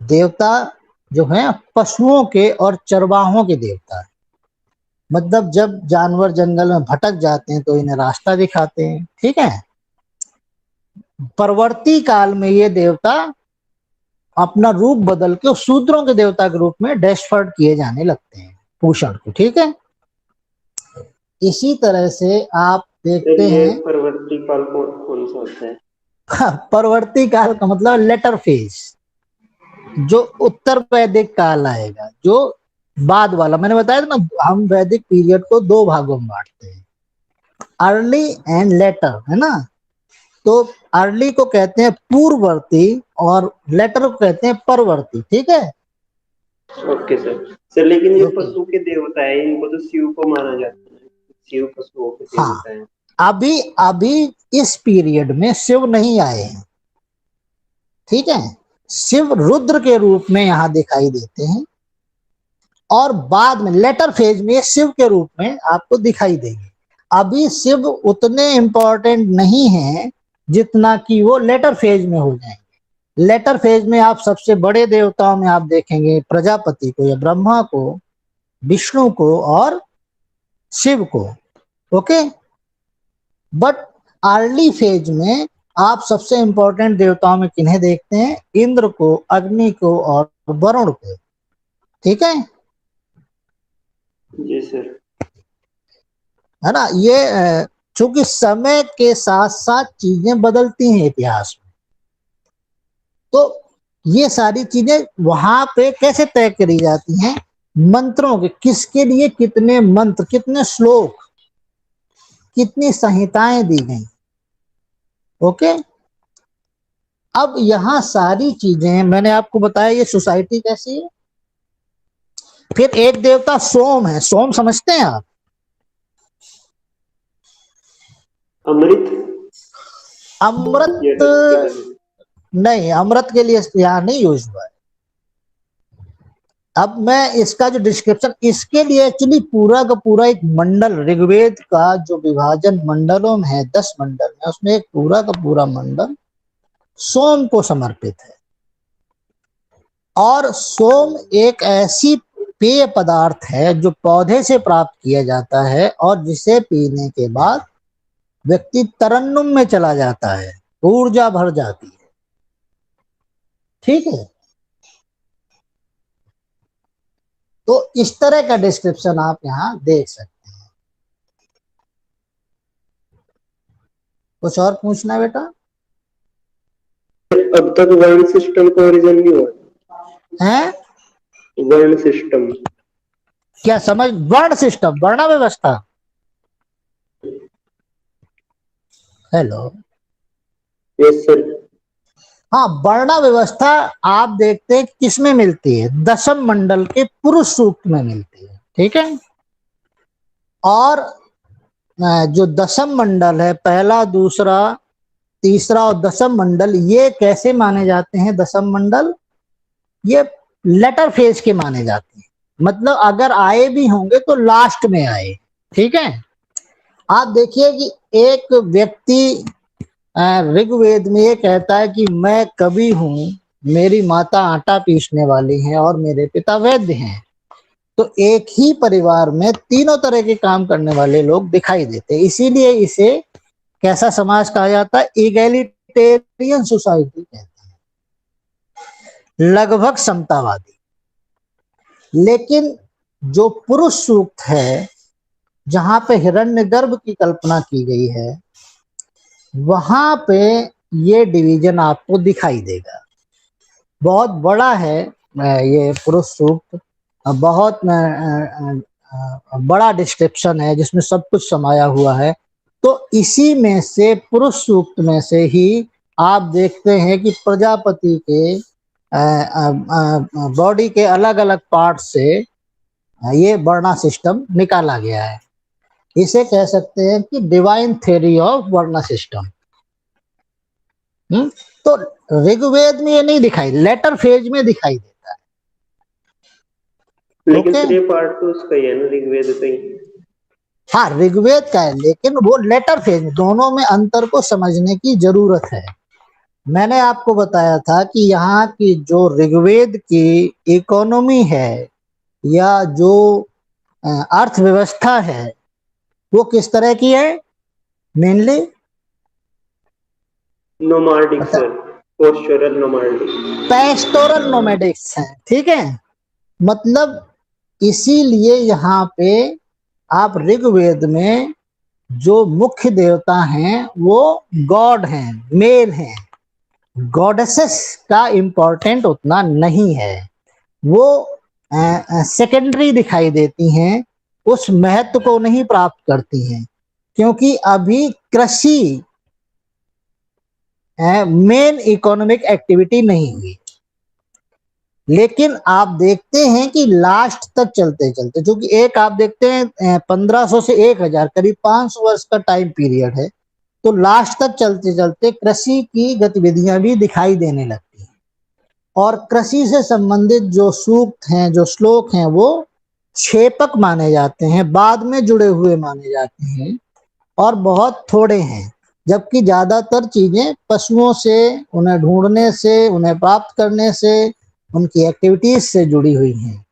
देवता जो है पशुओं के और चरवाहों के देवता है। मतलब जब जानवर जंगल में भटक जाते हैं तो इन्हें रास्ता दिखाते हैं। ठीक है, परवर्ती काल में ये देवता अपना रूप बदल के शूद्रों के देवता के रूप में डेस्फर्ड किए जाने लगते हैं, पूषण को। ठीक है, इसी तरह से आप देखते ये हैं परवर्ती काल कौन सा होता है? परवर्ती काल का मतलब लेटर फेज, जो उत्तर वैदिक काल आएगा, जो बाद वाला। मैंने बताया था ना, हम वैदिक पीरियड को दो भागों में बांटते हैं, अर्ली एंड लेटर, है ना। तो अर्ली को कहते हैं पूर्ववर्ती और लेटर को कहते हैं परवर्ती। ठीक है, ओके सर। लेकिन ये ओके। पशु के देवता है, इनको तो शिव को माना जाता है, शिव पशुओं के हाँ, देवता है। अभी अभी इस पीरियड में शिव नहीं आए हैं। ठीक है, शिव रुद्र के रूप में यहां दिखाई देते हैं, और बाद में लेटर फेज में शिव के रूप में आपको दिखाई देंगे। अभी शिव उतने इंपॉर्टेंट नहीं है जितना कि वो लेटर फेज में हो जाएंगे। लेटर फेज में आप सबसे बड़े देवताओं में आप देखेंगे प्रजापति को या ब्रह्मा को, विष्णु को और शिव को। ओके, बट अर्ली फेज में आप सबसे इंपॉर्टेंट देवताओं में किन्हें देखते हैं? इंद्र को, अग्नि को और वरुण को। ठीक है, जी सर। है ना। ये चूंकि समय के साथ साथ चीजें बदलती हैं इतिहास में, तो ये सारी चीजें वहां पे कैसे तय करी जाती हैं? मंत्रों के, किसके लिए कितने मंत्र, कितने श्लोक, कितनी संहिताएं दी गई। ओके, अब यहां सारी चीजें मैंने आपको बताया, ये सोसाइटी कैसी है। फिर एक देवता सोम है। सोम समझते हैं आप? अमृत अमृत या नहीं, अमृत के लिए यहाँ नहीं यूज हुआ है। अब मैं इसका जो डिस्क्रिप्शन, इसके लिए एक्चुअली पूरा का पूरा एक मंडल, ऋग्वेद का जो विभाजन मंडलों में है, 10 मंडल है, उसमें एक पूरा का पूरा मंडल सोम को समर्पित है। और सोम एक ऐसी पेय पदार्थ है जो पौधे से प्राप्त किया जाता है, और जिसे पीने के बाद व्यक्ति तरन्नुम में चला जाता है, ऊर्जा भर जाती है। ठीक है, तो इस तरह का डिस्क्रिप्शन आप यहां देख सकते हैं। कुछ और पूछना है बेटा? अब तक वर्ण सिस्टम का ओरिजिन नहीं हुआ है? वर्ण सिस्टम क्या समझ? वर्ण सिस्टम, वर्ण व्यवस्था। Hello, yes sir. हाँ, वर्ण व्यवस्था आप देखते हैं किसमें मिलती है? दशम मंडल के पुरुष सूक्त में मिलती है। ठीक है, और जो दशम मंडल है, पहला, दूसरा, तीसरा और दशम मंडल, ये कैसे माने जाते हैं? दशम मंडल ये लेटर फेज के माने जाते हैं, मतलब अगर आए भी होंगे तो लास्ट में आए। ठीक है, आप देखिए कि एक व्यक्ति ऋग्वेद में ये कहता है कि मैं कवि हूं, मेरी माता आटा पीसने वाली हैं और मेरे पिता वैद्य हैं। तो एक ही परिवार में तीनों तरह के काम करने वाले लोग दिखाई देते हैं, इसीलिए इसे कैसा समाज कहा जाता है? इगैलिटेरियन सोसाइटी कहते हैं, लगभग समतावादी। लेकिन जो पुरुष सूक्त है, जहां पे हिरण्यगर्भ की कल्पना की गई है, वहां पे ये डिवीजन आपको दिखाई देगा। बहुत बड़ा है ये पुरुष सूक्त, बहुत बड़ा डिस्क्रिप्शन है जिसमें सब कुछ समाया हुआ है। तो इसी में से, पुरुष सूक्त में से ही आप देखते हैं कि प्रजापति के बॉडी के अलग अलग पार्ट से ये वर्णा सिस्टम निकाला गया है। इसे कह सकते हैं कि डिवाइन थ्योरी ऑफ वर्णा सिस्टम। तो ऋग्वेद में ये नहीं दिखाई, लेटर फेज में दिखाई देता है। लेकिन ओके? ये पार्ट तो उसका ही है ना, ऋग्वेद का ही। हाँ, ऋग्वेद का है, लेकिन वो लेटर फेज में, दोनों में अंतर को समझने की जरूरत है। मैंने आपको बताया था कि यहाँ की जो ऋग्वेद की इकोनॉमी है या जो अर्थव्यवस्था है, वो किस तरह की है? मेनली नोमार्डिक सर, पोस्चरल नोमार्डिक, पैस्टोरल नोमैडिक्स है। ठीक है, मतलब इसीलिए यहाँ पे आप ऋग्वेद में जो मुख्य देवता हैं वो गॉड हैं, मेल हैं। गॉडेसेस का इंपॉर्टेंट उतना नहीं है, वो सेकेंडरी दिखाई देती हैं, उस महत्व को नहीं प्राप्त करती हैं, क्योंकि अभी कृषि मेन इकोनॉमिक एक्टिविटी नहीं हुई। लेकिन आप देखते हैं कि लास्ट तक चलते चलते, क्योंकि एक आप देखते हैं 1500 से 1000 करीब 500 वर्ष का टाइम पीरियड है, तो लास्ट तक चलते चलते कृषि की गतिविधियां भी दिखाई देने लगती हैं। और कृषि से संबंधित जो सूक्त हैं, जो श्लोक हैं, वो क्षेपक माने जाते हैं, बाद में जुड़े हुए माने जाते हैं और बहुत थोड़े हैं। जबकि ज्यादातर चीजें पशुओं से, उन्हें ढूंढने से, उन्हें प्राप्त करने से, उनकी एक्टिविटीज से जुड़ी हुई हैं।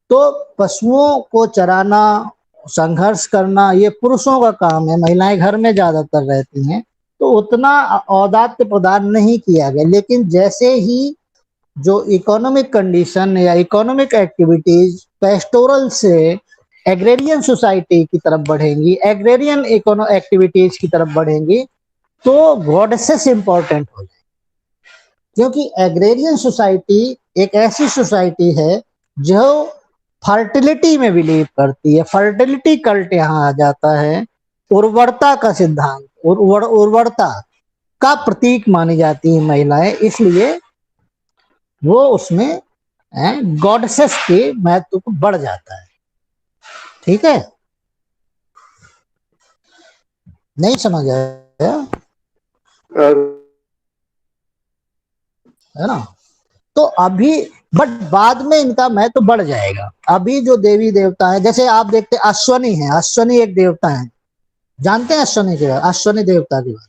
तो पशुओं को चराना, संघर्ष करना, ये पुरुषों का काम है, महिलाएं घर में ज्यादातर रहती हैं, तो उतना औदात्य प्रदान नहीं किया गया। लेकिन जैसे ही जो इकोनॉमिक कंडीशन या इकोनॉमिक एक्टिविटीज पेस्टोरल से एग्रेरियन सोसाइटी की तरफ बढ़ेंगी, एग्रेरियन एक्टिविटीज की तरफ बढ़ेंगी, तो गॉडेसेस इंपॉर्टेंट हो जाए। क्योंकि एग्रेरियन सोसाइटी एक ऐसी सोसाइटी है जो फर्टिलिटी में बिलीव करती है। फर्टिलिटी कल्ट यहाँ आ जाता है, उर्वरता का सिद्धांत, उर्वरता का प्रतीक मानी जाती है महिलाएं, इसलिए वो उसमें गॉडेसेस के महत्व को बढ़ जाता है। ठीक है, नहीं समझ आया है ना? तो अभी, बट बाद में इनका महत्व बढ़ जाएगा। अभी जो देवी देवता है, जैसे आप देखते हैं अश्वनी है, अश्वनी एक देवता है, जानते हैं अश्वनी के बारे, अश्वनी देवता के बारे?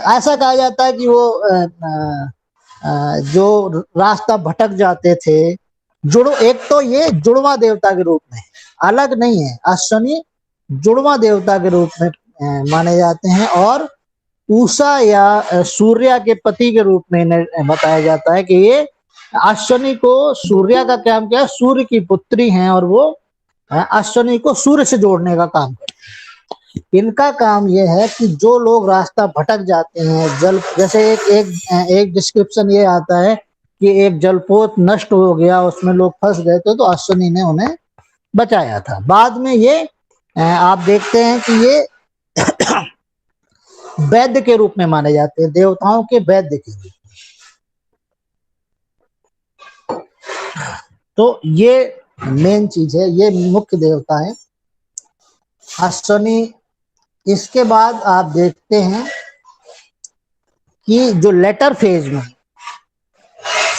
ऐसा कहा जाता है कि वो जो रास्ता भटक जाते थे, एक तो ये जुड़वा देवता के रूप में, अलग नहीं है, अश्वनी जुड़वा देवता के रूप में माने जाते हैं, और उषा या सूर्य के पति के रूप में इन्हें बताया जाता है कि ये अश्वनी को, सूर्य का काम क्या है, सूर्य की पुत्री हैं, और वो अश्वनी को सूर्य से जोड़ने का काम करते हैं। इनका काम यह है कि जो लोग रास्ता भटक जाते हैं, जल, जैसे एक डिस्क्रिप्शन ये आता है कि एक जलपोत नष्ट हो गया, उसमें लोग फंस गए थे, तो अश्वनी ने उन्हें बचाया था। बाद में ये आप देखते हैं कि ये वैद्य के रूप में माने जाते हैं, देवताओं के वैद्य के रूप में। तो ये मेन चीज है, ये मुख्य देवता है अश्वनी। इसके बाद आप देखते हैं कि जो लेटर फेज में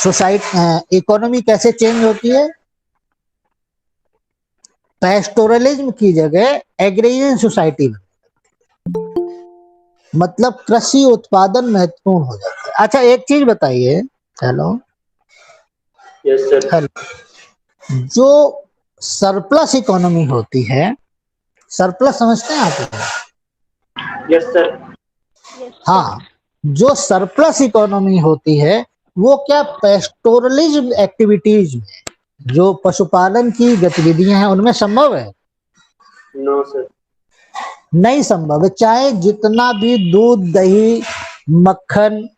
सोसाइटी इकोनॉमी कैसे चेंज होती है, पैस्टोरलिज्म की जगह एग्रेरियन सोसाइटी में, मतलब कृषि उत्पादन महत्वपूर्ण हो जाता है। अच्छा, एक चीज बताइए, हेलो, यस सर, हेलो, जो सरप्लस इकोनॉमी होती है, सरप्लस समझते हैं आप? Yes sir. हाँ, जो सरप्लस इकोनॉमी होती है वो क्या पेस्टोरलिज्म एक्टिविटीज में जो पशुपालन की गतिविधियां हैं उनमें संभव है? No sir. नहीं संभव है। चाहे जितना भी दूध दही मक्खन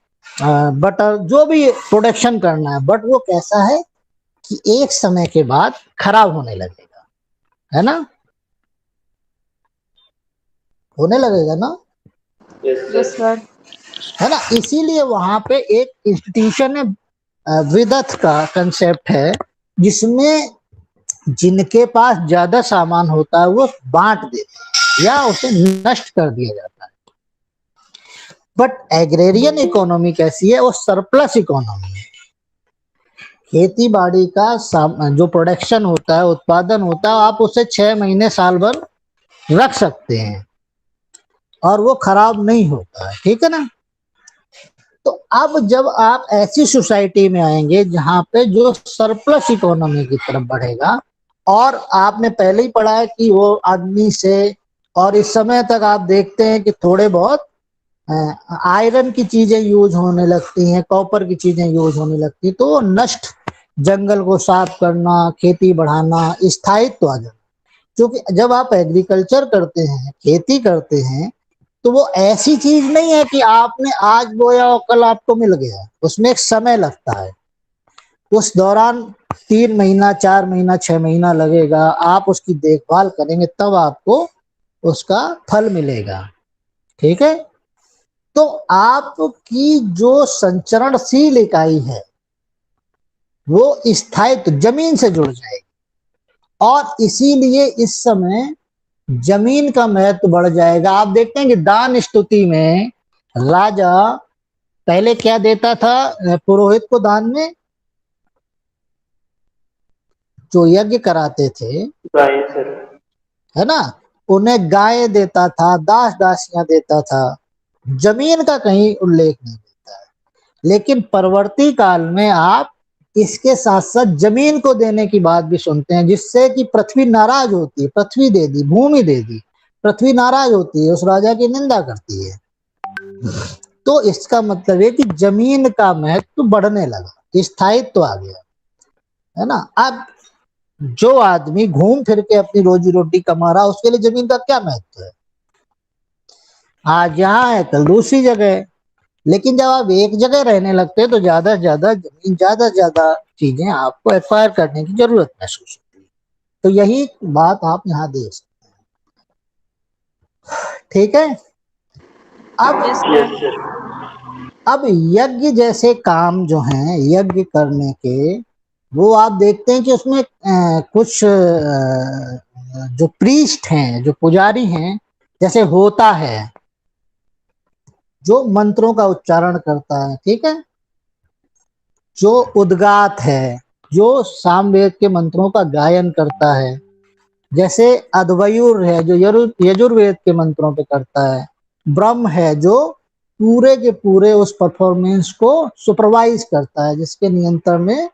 बटर जो भी प्रोडक्शन करना है, बट वो कैसा है कि एक समय के बाद खराब होने लगेगा, है ना? होने लगेगा ना? Yes sir. है ना? इसीलिए वहां पे एक इंस्टीट्यूशन है, विदथ का कंसेप्ट है, जिसमें जिनके पास ज्यादा सामान होता है वो बांट देते हैं या उसे नष्ट कर दिया जाता है। बट एग्रेरियन इकोनॉमी कैसी है? वो सरप्लस इकोनॉमी है। खेती बाड़ी का जो प्रोडक्शन होता है, उत्पादन होता है, आप उसे 6 महीने साल भर रख सकते हैं और वो खराब नहीं होता है, ठीक है ना? तो अब जब आप ऐसी सोसाइटी में आएंगे जहां पे जो सरप्लस इकोनॉमी की तरफ बढ़ेगा, और आपने पहले ही पढ़ा है कि वो आदमी से, और इस समय तक आप देखते हैं कि थोड़े बहुत आयरन की चीजें यूज होने लगती हैं, कॉपर की चीजें यूज होने लगती हैं, तो वो नष्ट जंगल को साफ करना, खेती बढ़ाना, स्थायित्व आ जाना। क्योंकि जब आप एग्रीकल्चर करते हैं, खेती करते हैं, तो वो ऐसी चीज नहीं है कि आपने आज बोया और कल आपको मिल गया। उसमें एक समय लगता है, उस दौरान 3 महीना 4 महीना 6 महीना लगेगा। आप उसकी देखभाल करेंगे तब आपको उसका फल मिलेगा, ठीक है? तो आपकी जो संचरणशील इकाई है वो स्थायित्व जमीन से जुड़ जाएगी, और इसीलिए इस समय जमीन का महत्व बढ़ जाएगा। आप देखते हैं कि दान स्तुति में राजा पहले क्या देता था पुरोहित को दान में? जो यज्ञ कराते थे, गाय सर। है ना, उन्हें गाय देता था, दास दासियां देता था। जमीन का कहीं उल्लेख नहीं देता है। लेकिन परवर्ती काल में आप इसके साथ साथ जमीन को देने की बात भी सुनते हैं, जिससे कि पृथ्वी नाराज होती है। पृथ्वी दे दी, भूमि दे दी, पृथ्वी नाराज होती है, उस राजा की निंदा करती है। तो इसका मतलब है कि जमीन का महत्व बढ़ने लगा, स्थायित्व आ गया, है ना? अब जो आदमी घूम फिर के अपनी रोजी रोटी कमा रहा, उसके लिए जमीन का क्या महत्व है? आज यहाँ है, कल दूसरी जगह है। लेकिन जब आप एक जगह रहने लगते हैं तो ज्यादा से ज्यादा जमीन, ज्यादा से ज्यादा चीजें आपको एक्वायर करने की जरूरत महसूस होती है। तो यही बात आप यहाँ देख सकते हैं, ठीक है? अब यस सर। अब यज्ञ जैसे काम जो हैं यज्ञ करने के, वो आप देखते हैं कि उसमें कुछ जो प्रीस्ट हैं, जो पुजारी हैं, जैसे होता है जो मंत्रों का उच्चारण करता है, ठीक है? जो उद्गात है, जो सामवेद के मंत्रों का गायन करता है। जैसे अद्वयुर है जो यजुर्वेद के मंत्रों पे करता है। ब्रह्म है जो पूरे के पूरे उस परफॉर्मेंस को सुपरवाइज करता है, जिसके नियंत्रण में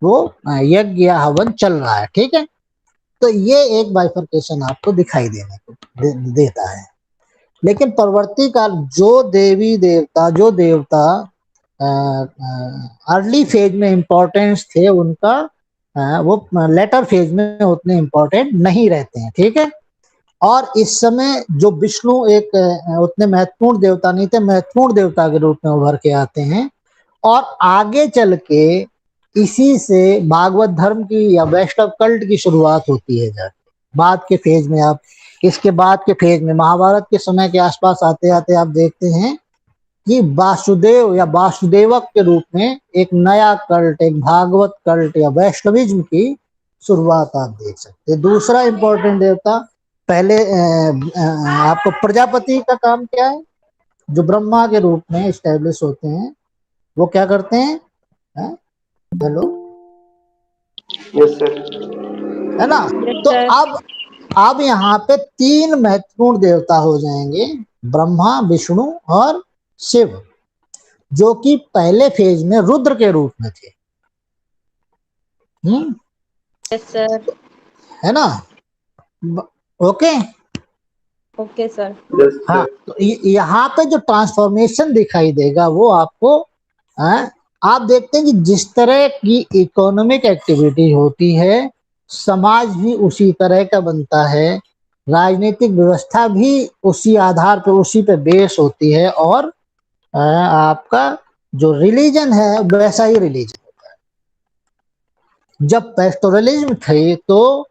वो यज्ञ या हवन चल रहा है, ठीक है? तो ये एक बाइफरकेशन आपको दिखाई देने को देता है। लेकिन परवर्ती काल जो देवी देवता, जो देवता अर्ली फेज में इम्पोर्टेंस थे, उनका वो लेटर फेज में उतने इम्पोर्टेंट नहीं रहते हैं, ठीक है? और इस समय जो विष्णु एक उतने महत्वपूर्ण देवता नहीं थे, महत्वपूर्ण देवता के रूप में उभर के आते हैं। और आगे चल के इसी से भागवत धर्म की या वैष्णव कल्ट की शुरुआत होती है जाके बाद के फेज में। आप इसके बाद के फेज में महाभारत के समय के आसपास आते आते आप देखते हैं कि वासुदेव या वासुदेवक के रूप में एक नया कल्ट, एक भागवत कल्ट या वैष्णविज्म की शुरुआत आप देख सकते हैं। दूसरा इंपॉर्टेंट देवता, पहले आपको प्रजापति का काम क्या है? जो ब्रह्मा के रूप में स्टैब्लिश होते हैं, वो क्या करते हैं? Hello, yes sir. है ना? तो अब यहाँ पे 3 महत्वपूर्ण देवता हो जाएंगे, ब्रह्मा, विष्णु और शिव, जो कि पहले फेज में रुद्र के रूप में थे। Yes sir. है ना? ओके। Okay sir. यस हाँ, सर। तो यहाँ पे जो ट्रांसफॉर्मेशन दिखाई देगा वो आपको, आप देखते हैं कि जिस तरह की इकोनॉमिक एक्टिविटी होती है, समाज भी उसी तरह का बनता है, राजनीतिक व्यवस्था भी उसी आधार पर, उसी पे बेस होती है, और आपका जो रिलीजन है वैसा ही रिलीजन होता है। जब पेस्टोरलिज्म थे तो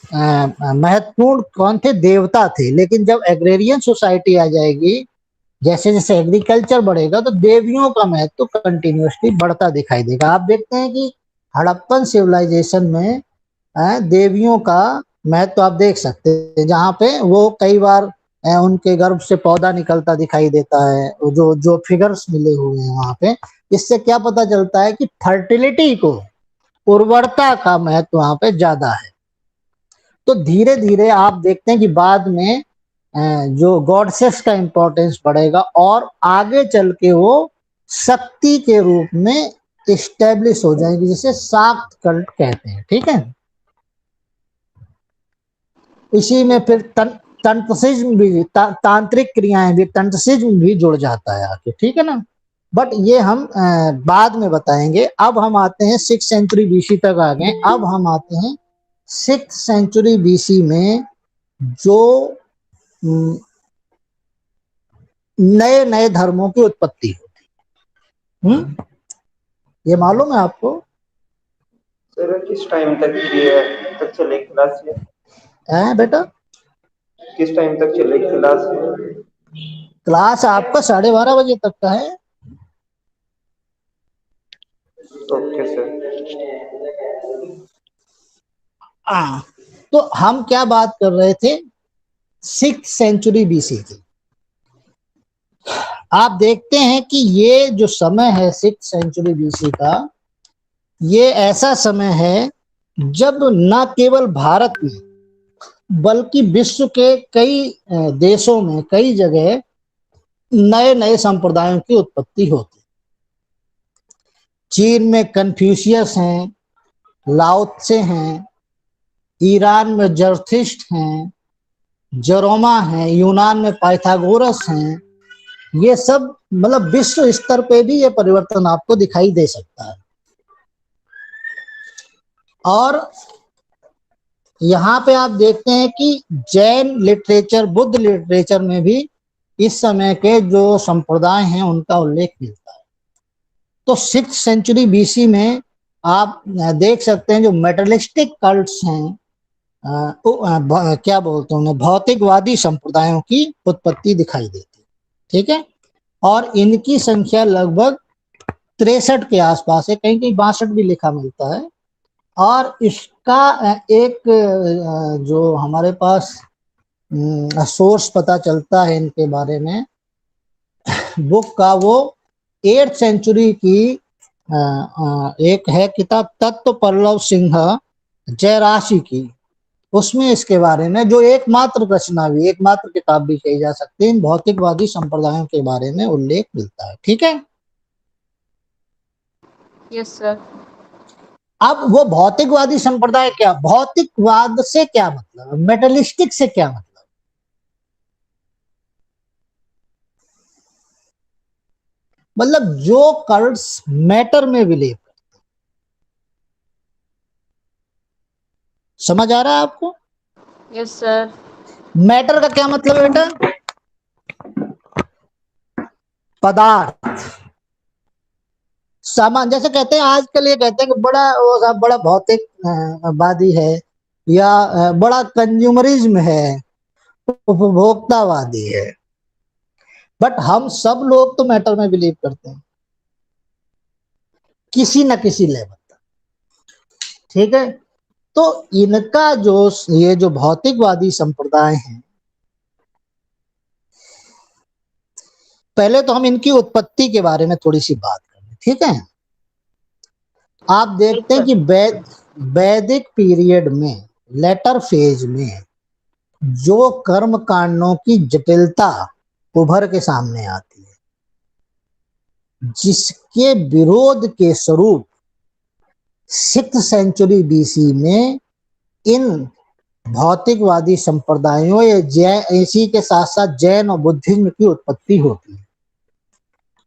महत्वपूर्ण कौन थे? देवता थे। लेकिन जब एग्रेरियन सोसाइटी आ जाएगी, जैसे जैसे एग्रीकल्चर बढ़ेगा, तो देवियों का महत्व कंटिन्यूसली बढ़ता दिखाई देगा। आप देखते हैं कि हड़प्पन सिविलाइजेशन में देवियों का महत्व आप देख सकते हैं, जहाँ पे वो कई बार उनके गर्भ से पौधा निकलता दिखाई देता है, जो जो फिगर्स मिले हुए हैं वहां पे। इससे क्या पता चलता है कि फर्टिलिटी को, उर्वरता का महत्व वहां पे ज्यादा है। तो धीरे धीरे आप देखते हैं कि बाद में जो गॉडसेस का इंपॉर्टेंस बढ़ेगा, और आगे चल के वो शक्ति के रूप में इस्टेब्लिश हो जाएंगी, जिसे शाक्त कल्ट कहते हैं। ठीक है? इसी में फिर तंत्रसिज्म भी, तांत्रिक क्रियाएं भी, तंत्रसिज्म भी जुड़ जाता है आके। ठीक है ना? बट ये हम बाद में बताएंगे। अब हम आते हैं 6th सेंचुरी बीसी तक आ गए। अब हम आते हैं 6th सेंचुरी बीसी में जो नए नए धर्मों की उत्पत्ति होती। ये मालूम है आपको? सर किस टाइम तक ये तक चले क्लास ये? है बेटा? किस टाइम तक चले क्लास ये? क्लास आपका 12:30 बजे तक का है। Okay sir. तो हम क्या बात कर रहे थे? 6th सेंचुरी बीसी की। आप देखते हैं कि ये जो समय है 6th सेंचुरी बीसी का, ये ऐसा समय है जब न केवल भारत में बल्कि विश्व के कई देशों में, कई जगह नए नए संप्रदायों की उत्पत्ति होती। चीन में कन्फ्यूशियस हैं, लाओ त्से हैं, ईरान में जरथिस्ट हैं, जरोमा हैं, यूनान में पाइथागोरस हैं। ये सब मतलब विश्व स्तर पे भी ये परिवर्तन आपको दिखाई दे सकता है। और यहाँ पे आप देखते हैं कि जैन लिटरेचर, बुद्ध लिटरेचर में भी इस समय के जो संप्रदाय हैं उनका उल्लेख मिलता है। तो 6th सेंचुरी बीसी में आप देख सकते हैं जो मेटलिस्टिक कल्ट्स हैं, क्या बोलते हैं, भौतिकवादी संप्रदायों की उत्पत्ति दिखाई देती है। ठीक है? और इनकी संख्या लगभग 63 के आसपास है, कहीं कहीं 62 भी लिखा मिलता है। और इसका एक जो हमारे पास सोर्स पता चलता है इनके बारे में बुक का, वो 8th सेंचुरी की एक है किताब, तत्व पल्लव सिंह जयराशि की। उसमें इसके बारे में जो एकमात्र रचना भी, एकमात्र किताब भी कही जा सकती है, इन भौतिकवादी संप्रदायों के बारे में उल्लेख मिलता है। ठीक है? Yes sir. अब वो भौतिकवादी संप्रदाय क्या, भौतिकवाद से क्या मतलब, मेटलिस्टिक से क्या मतलब? मतलब जो कल्ट्स मैटर में बिलीव करते। समझ आ रहा है आपको? Yes sir. मैटर का क्या मतलब है बेटा? पदार्थ, सामान। जैसे कहते हैं आजकल, ये कहते हैं कि बड़ा वो साहब बड़ा भौतिकवादी है, या बड़ा कंज्यूमरिज्म है, उपभोक्तावादी है। बट हम सब लोग तो मैटर में बिलीव करते हैं किसी न किसी लेवल तक। ठीक है? तो इनका जो ये जो भौतिकवादी संप्रदाय हैं, पहले तो हम इनकी उत्पत्ति के बारे में थोड़ी सी बात करें। ठीक है? आप देखते हैं कि वैदिक पीरियड में, लेटर फेज में, जो कर्म कांडों की जटिलता उभर के सामने आती है, जिसके विरोध के स्वरूप 6th सेंचुरी बीसी में इन भौतिकवादी संप्रदायों या जैन, इसी के साथ साथ जैन और बुद्धिज्म की उत्पत्ति होती है।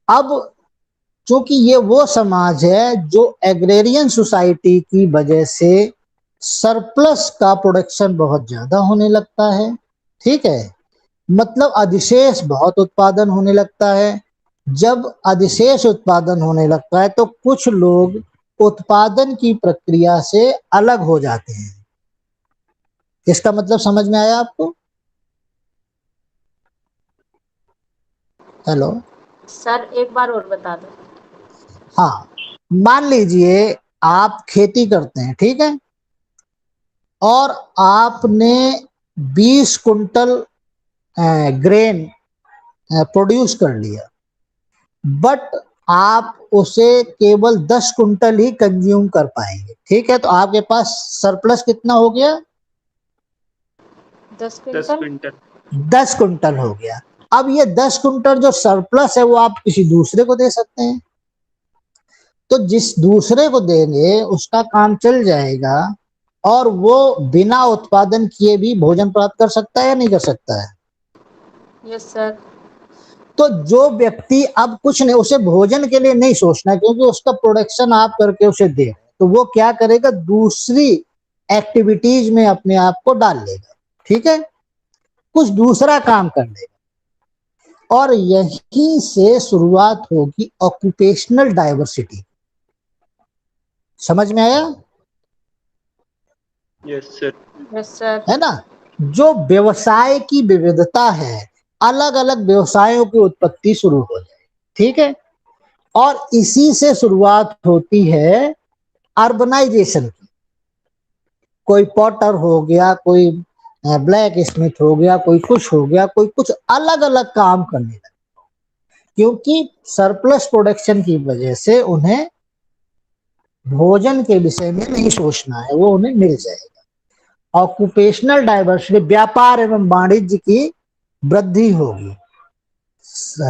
अब चूंकि ये वो समाज है जो एग्रेरियन सोसाइटी की वजह से सरप्लस का प्रोडक्शन बहुत ज्यादा होने लगता है, ठीक है, मतलब अधिशेष बहुत उत्पादन होने लगता है। जब अधिशेष उत्पादन होने लगता है तो कुछ लोग उत्पादन की प्रक्रिया से अलग हो जाते हैं। इसका मतलब समझ में आया आपको? हेलो सर एक बार और बता दो। हाँ, मान लीजिए आप खेती करते हैं, ठीक है, और आपने 20 कुंटल ग्रेन प्रोड्यूस कर लिया, बट आप उसे केवल 10 कुंटल ही कंज्यूम कर पाएंगे, ठीक है, तो आपके पास सरप्लस कितना हो गया? 10 10 क्विंटल। क्विंटल। 10 कुंटल हो गया। अब ये 10 कुंटल जो सरप्लस है वो आप किसी दूसरे को दे सकते हैं, तो जिस दूसरे को देंगे उसका काम चल जाएगा और वो बिना उत्पादन किए भी भोजन प्राप्त कर सकता है या नहीं कर सकता है? Yes sir. तो जो व्यक्ति अब कुछ नहीं, उसे भोजन के लिए नहीं सोचना क्योंकि उसका प्रोडक्शन आप करके उसे दे, तो वो क्या करेगा, दूसरी एक्टिविटीज में अपने आप को डाल लेगा, ठीक है, कुछ दूसरा काम कर लेगा, और यहीं से शुरुआत होगी ऑक्यूपेशनल डाइवर्सिटी। समझ में आया? Yes sir. Yes sir. है ना? जो व्यवसाय की विविधता है, अलग अलग व्यवसायों की उत्पत्ति शुरू हो जाए, ठीक है, और इसी से शुरुआत होती है अर्बनाइजेशन की। कोई पॉटर हो गया, कोई ब्लैक स्मिथ हो गया, कोई कुछ हो गया, कोई कुछ अलग अलग काम करने लगा, क्योंकि सरप्लस प्रोडक्शन की वजह से उन्हें भोजन के विषय में नहीं सोचना है, वो उन्हें मिल जाएगा। ऑक्यूपेशनल डाइवर्सिटी, व्यापार एवं वाणिज्य की वृद्धि होगी,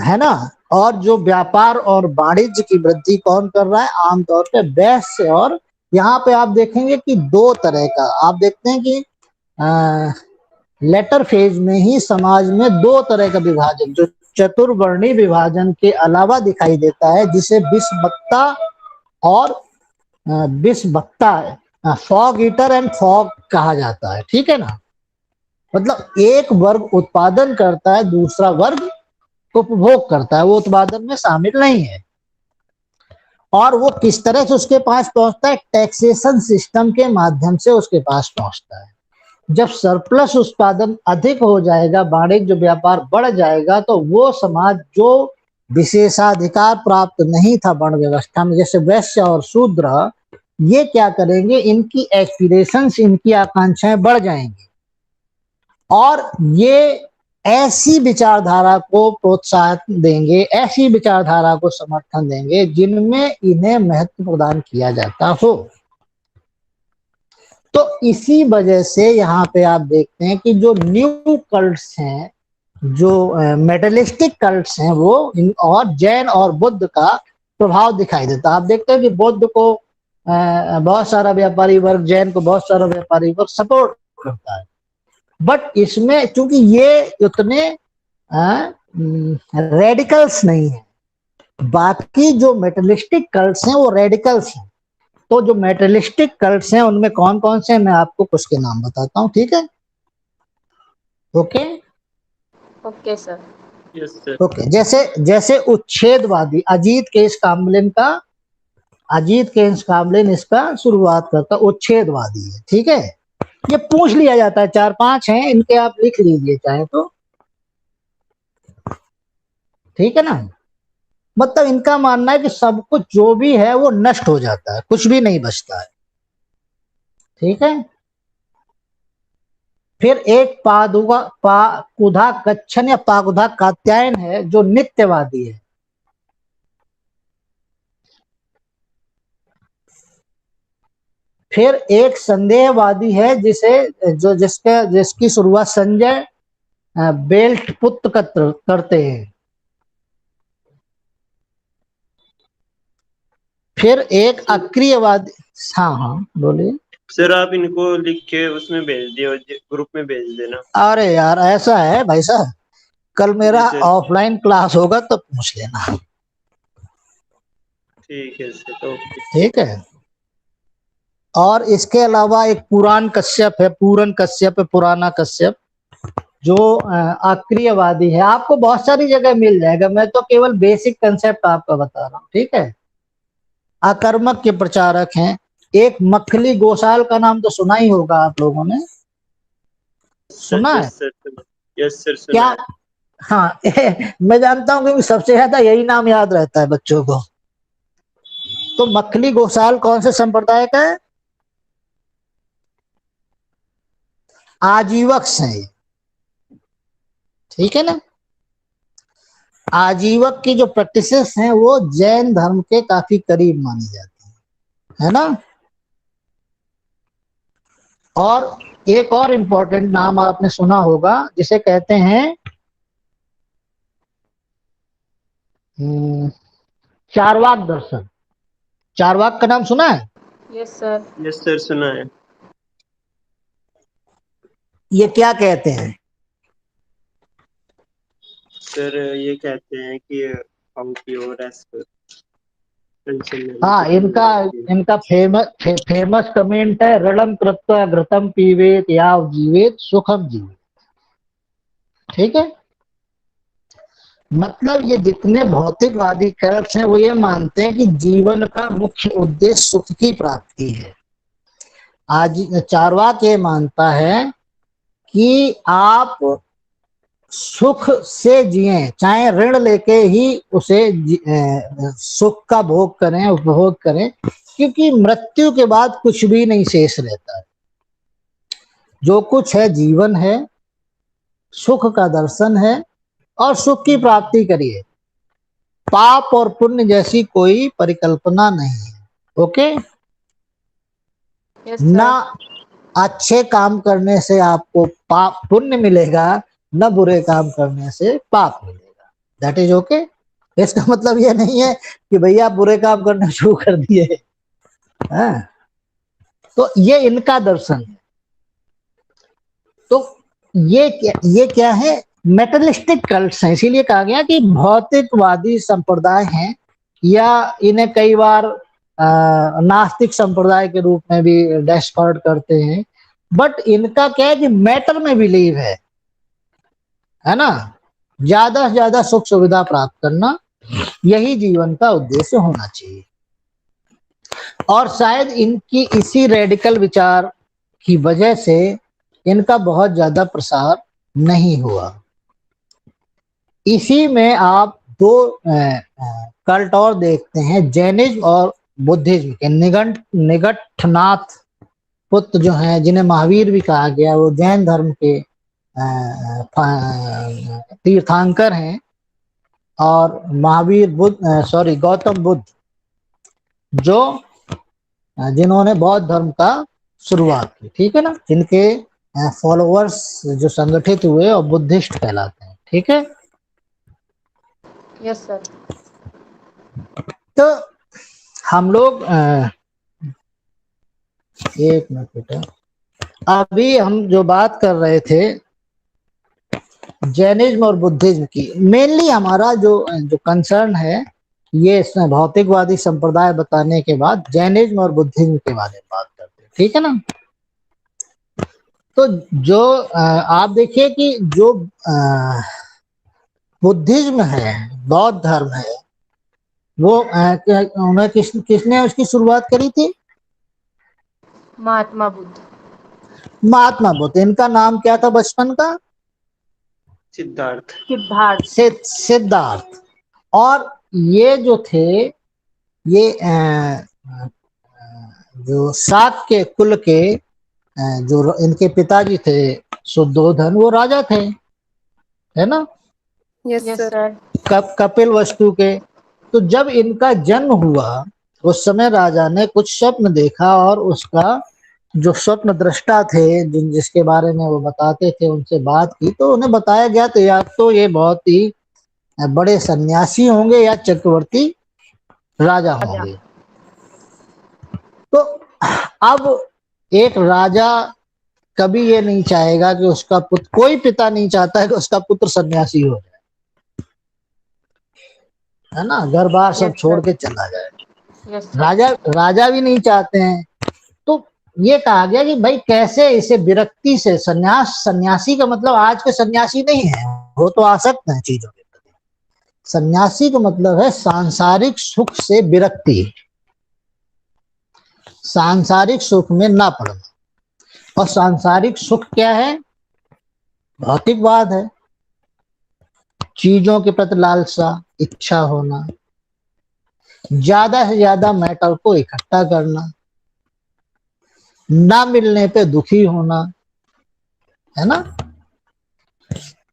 है ना? और जो व्यापार और वाणिज्य की वृद्धि कौन कर रहा है? आमतौर पे वैश्य। और यहाँ पे आप देखेंगे कि दो तरह का, आप देखते हैं कि लेटर फेज में ही समाज में दो तरह का विभाजन, जो चतुर्वर्णी विभाजन के अलावा दिखाई देता है, जिसे विषवक्ता और विषवक्ता, फॉग ईटर एंड फॉग कहा जाता है, ठीक है ना? मतलब एक वर्ग उत्पादन करता है, दूसरा वर्ग उपभोग करता है, वो उत्पादन में शामिल नहीं है। और वो किस तरह से उसके पास पहुंचता है? टैक्सेशन सिस्टम के माध्यम से उसके पास पहुंचता है। जब सरप्लस उत्पादन अधिक हो जाएगा, वाणिज्य व्यापार बढ़ जाएगा, तो वो समाज जो विशेषाधिकार प्राप्त नहीं था वर्ण व्यवस्था में, जैसे वैश्य और शूद्र, ये क्या करेंगे, इनकी एस्पिरेशंस, इनकी आकांक्षाएं बढ़ जाएंगी और ये ऐसी विचारधारा को प्रोत्साहन देंगे, ऐसी विचारधारा को समर्थन देंगे जिनमें इन्हें महत्व प्रदान किया जाता हो। तो इसी वजह से यहाँ पे आप देखते हैं कि जो न्यू कल्ट्स हैं, जो मेटलिस्टिक कल्ट्स हैं, वो और जैन और बुद्ध का प्रभाव दिखाई देता है। आप देखते हैं कि बुद्ध को बहुत सारा व्यापारी वर्ग, जैन को बहुत सारा व्यापारी वर्ग सपोर्ट करता है, बट इसमें चूंकि ये उतने रेडिकल्स नहीं है। बाकी जो मेटलिस्टिक कल्ट्स हैं वो रेडिकल्स हैं। तो जो मेटलिस्टिक कल्ट्स हैं उनमें कौन कौन से हैं, मैं आपको कुछ के नाम बताता हूं, ठीक है? Okay okay sir. Yes sir. Okay, जैसे जैसे उच्छेदवादी, अजीत केश कामलिन इसका शुरुआत करता, उच्छेदवादी है, ठीक है? ये पूछ लिया जाता है, 4-5 हैं इनके, आप लिख लीजिए चाहे तो, ठीक है ना? मतलब इनका मानना है कि सब कुछ जो भी है वो नष्ट हो जाता है, कुछ भी नहीं बचता है, ठीक है? फिर एक पाकुधा कच्छन या पाकुधा कात्यायन है जो नित्यवादी है। फिर एक संदेहवादी है जिसकी शुरुआत संजय बेल्ट पुत्र करते हैं। फिर एक अक्रियवादी। हाँ हाँ बोलिए। सर आप इनको लिख के उसमें भेज दियो, ग्रुप में भेज देना। अरे यार ऐसा है भाई साहब, कल मेरा जी सर। ऑफलाइन क्लास होगा तो पूछ लेना। ठीक है सर, ओके। ठीक है। और इसके अलावा एक पुराण कश्यप है, पूरन कश्यप है, पुराना कश्यप, जो अक्रियवादी है। आपको बहुत सारी जगह मिल जाएगा, मैं तो केवल बेसिक कंसेप्ट आपको बता रहा हूँ। ठीक है। अकर्मक के प्रचारक हैं। एक मखली गोसाल का नाम तो सुना ही होगा आप लोगों ने, सर सुना है यस सर सुना। यस सर सुना क्या? है। हाँ मैं जानता हूँ क्योंकि सबसे ज्यादा यही नाम याद रहता है बच्चों को। तो मखली गोसाल कौन से संप्रदाय का है? आजीवक हैं ये। ठीक है ना। आजीवक की जो प्रैक्टिसेस हैं वो जैन धर्म के काफी करीब मानी जाती है ना। और एक और इम्पोर्टेंट नाम आपने सुना होगा जिसे कहते हैं चारवाक दर्शन। चारवाक का नाम सुना है? Yes sir. यस सर सुना है। ये क्या कहते हैं? सर ये कहते हैं कि हाउ प्योर एज हाँ, इनका इनका फेमस कमेंट है, रणम कृत्वा घृतम पीवेत याव जीवेत सुखम जीवेत। ठीक है। मतलब ये जितने भौतिकवादी कल्प्स हैं वो ये मानते हैं कि जीवन का मुख्य उद्देश्य सुख की प्राप्ति है। आज चारवाक ये मानता है कि आप सुख से जिए, चाहे ऋण लेके ही उसे सुख का भोग करें, उपभोग करें, क्योंकि मृत्यु के बाद कुछ भी नहीं शेष रहता है। जो कुछ है जीवन है, सुख का दर्शन है और सुख की प्राप्ति करिए। पाप और पुण्य जैसी कोई परिकल्पना नहीं है। ओके। यस ना सर। अच्छे काम करने से आपको पाप पुण्य मिलेगा, न बुरे काम करने से पाप मिलेगा। That is okay. इसका मतलब यह नहीं है कि भैया बुरे काम करना शुरू कर दिए। हाँ? तो ये इनका दर्शन है। तो ये क्या है? मेटलिस्टिक कल्ट्स हैं, इसीलिए कहा गया कि भौतिकवादी संप्रदाय हैं, या इन्हें कई बार नास्तिक संप्रदाय के रूप में भी डिस्कॉर्ड करते हैं। बट इनका क्या है कि मैटर में बिलीव है ना। ज्यादा से ज्यादा सुख सुविधा प्राप्त करना, यही जीवन का उद्देश्य होना चाहिए। और शायद इनकी इसी रेडिकल विचार की वजह से इनका बहुत ज्यादा प्रसार नहीं हुआ। इसी में आप दो कल्ट और देखते हैं, जैनिज्म और बुद्धिज्म के। निगंठनाथ पुत्र जो हैं, जिन्हें महावीर भी कहा गया, वो जैन धर्म के तीर्थंकर हैं। और महावीर गौतम बुद्ध, जो जिन्होंने बौद्ध धर्म का शुरुआत की। ठीक है ना। जिनके फॉलोअर्स जो संगठित हुए और बुद्धिस्ट कहलाते हैं। ठीक है। Yes sir. तो हम लोग एक मिनट बेटा, अभी हम जो बात कर रहे थे जैनिज्म और बुद्धिज्म की, मेनली हमारा जो कंसर्न है, ये इसमें भौतिकवादी संप्रदाय बताने के बाद जैनिज्म और बुद्धिज्म के बारे में बात करते हैं। ठीक है ना। तो जो आप देखिए कि जो बुद्धिज्म है, बौद्ध धर्म है, वो उन्हें किसने उसकी शुरुआत करी थी? महात्मा बुद्ध। महात्मा बुद्ध। इनका नाम क्या था बचपन का? सिद्धार्थ। सिद्धार्थ। सिद्धार्थ। और ये जो थे, ये जो शाक्य कुल के जो इनके पिताजी थे शुद्धोधन, वो राजा थे, है ना। Yes sir. कपिल वस्तु के। तो जब इनका जन्म हुआ उस समय राजा ने कुछ स्वप्न देखा, और उसका जो स्वप्न दृष्टा थे, जिसके बारे में वो बताते थे, उनसे बात की तो उन्हें बताया गया तो या तो ये बहुत ही बड़े सन्यासी होंगे या चक्रवर्ती राजा होंगे। तो अब एक राजा कभी ये नहीं चाहेगा कि उसका पुत्र, कोई पिता नहीं चाहता है कि उसका पुत्र सन्यासी हो जाए, है ना, घर बार सब Yes, छोड़ sir. के चला जाए। Yes, sir. राजा राजा भी नहीं चाहते हैं। तो ये कहा गया कि भाई कैसे इसे विरक्ति से, सन्यासी का मतलब आज के सन्यासी नहीं है, वो तो आसक्त है चीजों के प्रति। सन्यासी का मतलब है सांसारिक सुख से विरक्ति, सांसारिक सुख में ना पड़ना। और सांसारिक सुख क्या है? भौतिकवाद है, चीजों के प्रति लालसा, इच्छा होना, ज्यादा से ज्यादा मैटर को इकट्ठा करना, ना मिलने पे दुखी होना, है ना।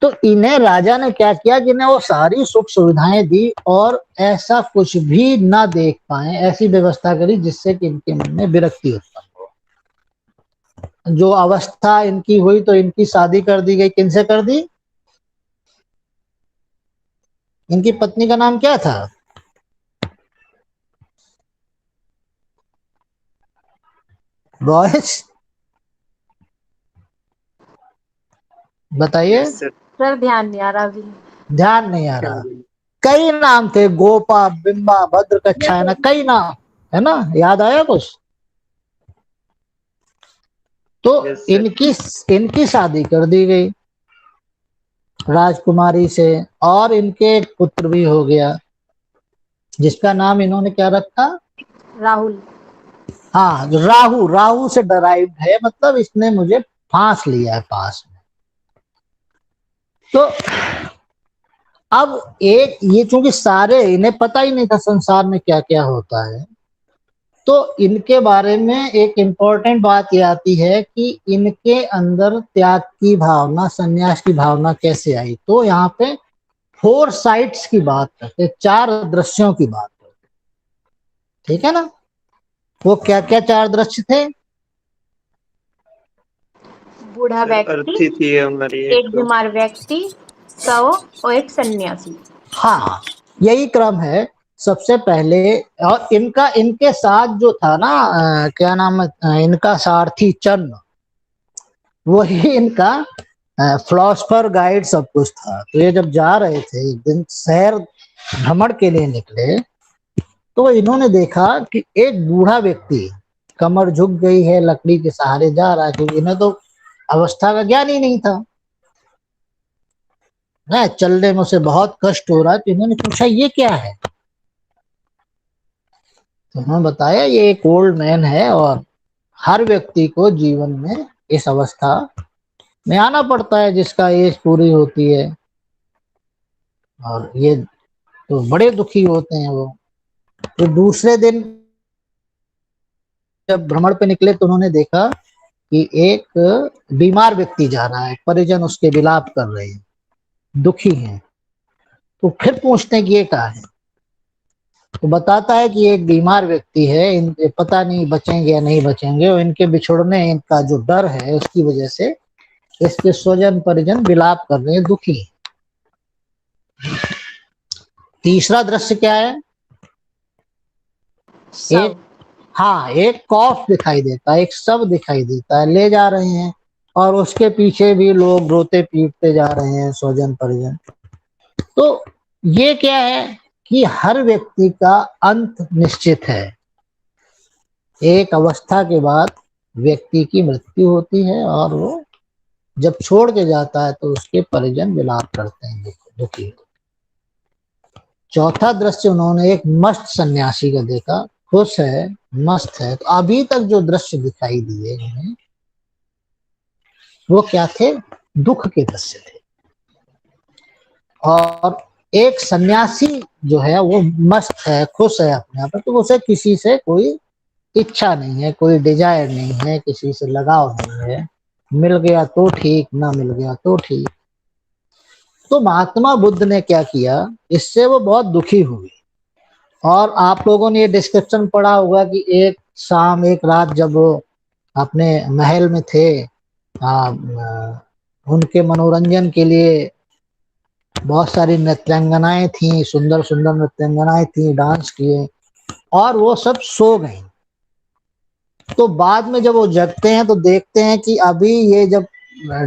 तो इन्हें राजा ने क्या किया कि इन्हें वो सारी सुख सुविधाएं दी और ऐसा कुछ भी ना देख पाए ऐसी व्यवस्था करी जिससे कि इनके मन में विरक्ति उत्पन्न हो। जो अवस्था इनकी हुई तो इनकी शादी कर दी गई। किनसे कर दी? इनकी पत्नी का नाम क्या था? बॉयज बताइए। Yes sir. सर ध्यान नहीं आ रहा अभी। ध्यान नहीं आ रहा। कई नाम थे, गोपा, बिंबा, भद्र, कच्छायना, कई नाम, है ना, याद आया कुछ? तो Yes, sir. इनकी शादी कर दी गई राजकुमारी से और इनके एक पुत्र भी हो गया जिसका नाम इन्होंने क्या रखा? राहुल। हाँ, राहु। राहु से डराइव्ड है, मतलब इसने मुझे फांस लिया है पास में। तो अब एक ये, चूंकि सारे इन्हें पता ही नहीं था संसार में क्या क्या होता है, तो इनके बारे में एक इम्पोर्टेंट बात ये आती है कि इनके अंदर त्याग की भावना, संन्यास की भावना कैसे आई। तो यहाँ पे 4 साइट्स की बात करते, 4 दृश्यों की बात करते, ठीक है ना। वो क्या क्या 4 दृश्य थे? बूढ़ा व्यक्ति, अर्थी थी हमारी एक बीमार व्यक्ति, शव और एक सन्यासी। हाँ, यही क्रम है। सबसे पहले, और इनका, इनके साथ जो था ना, क्या नाम है, इनका सारथी चन्न, वही इनका फिलोसफर गाइड सब कुछ था। तो ये जब जा रहे थे एक दिन शहर भ्रमण के लिए निकले, तो इन्होंने देखा कि एक बूढ़ा व्यक्ति कमर झुक गई है, लकड़ी के सहारे जा रहा है, क्योंकि इन्हें तो अवस्था का ज्ञान ही नहीं था ना, चलने में उसे बहुत कष्ट हो रहा है। तो इन्होंने पूछा ये क्या है? तो उन्होंने बताया ये एक ओल्ड मैन है और हर व्यक्ति को जीवन में इस अवस्था में आना पड़ता है जिसका एज पूरी होती है, और ये तो बड़े दुखी होते हैं वो। तो दूसरे दिन जब भ्रमण पे निकले तो उन्होंने देखा कि एक बीमार व्यक्ति जा रहा है, परिजन उसके विलाप कर रहे हैं, दुखी हैं। तो फिर पूछते हैं कि ये क्या है? तो बताता है कि एक बीमार व्यक्ति है, इनके पता नहीं बचेंगे या नहीं बचेंगे, और इनके बिछुड़ने इनका जो डर है उसकी वजह से इसके स्वजन परिजन विलाप कर रहे हैं, दुखी हैं। तीसरा दृश्य क्या है? एक, हाँ, एक कॉफ दिखाई देता है, एक शव दिखाई देता है, ले जा रहे हैं और उसके पीछे भी लोग रोते पीटते जा रहे हैं, स्वजन परिजन। तो ये क्या है कि हर व्यक्ति का अंत निश्चित है। एक अवस्था के बाद व्यक्ति की मृत्यु होती है और वो जब छोड़ के जाता है तो उसके परिजन विलाप करते हैं, दुखी। चौथा दृश्य उन्होंने एक मस्त सन्यासी का देखा, खुश है, मस्त है। तो अभी तक जो दृश्य दिखाई दिए उन्हें, वो क्या थे? दुख के दृश्य थे। और एक सन्यासी जो है वो मस्त है, खुश है अपने आप, तो उसे किसी से कोई इच्छा नहीं है, कोई डिजायर नहीं है, किसी से लगाव नहीं है, मिल गया तो ठीक, ना मिल गया तो ठीक। तो महात्मा बुद्ध ने क्या किया, इससे वो बहुत दुखी हुए। और आप लोगों ने ये डिस्क्रिप्शन पढ़ा होगा कि एक शाम, एक रात जब वो अपने महल में थे, उनके मनोरंजन के लिए बहुत सारी नृत्यांगनाएं थी, सुंदर सुंदर नृत्यांगनाएं थी, डांस किए, और वो सब सो गई। तो बाद में जब वो जगते हैं तो देखते हैं कि अभी ये जब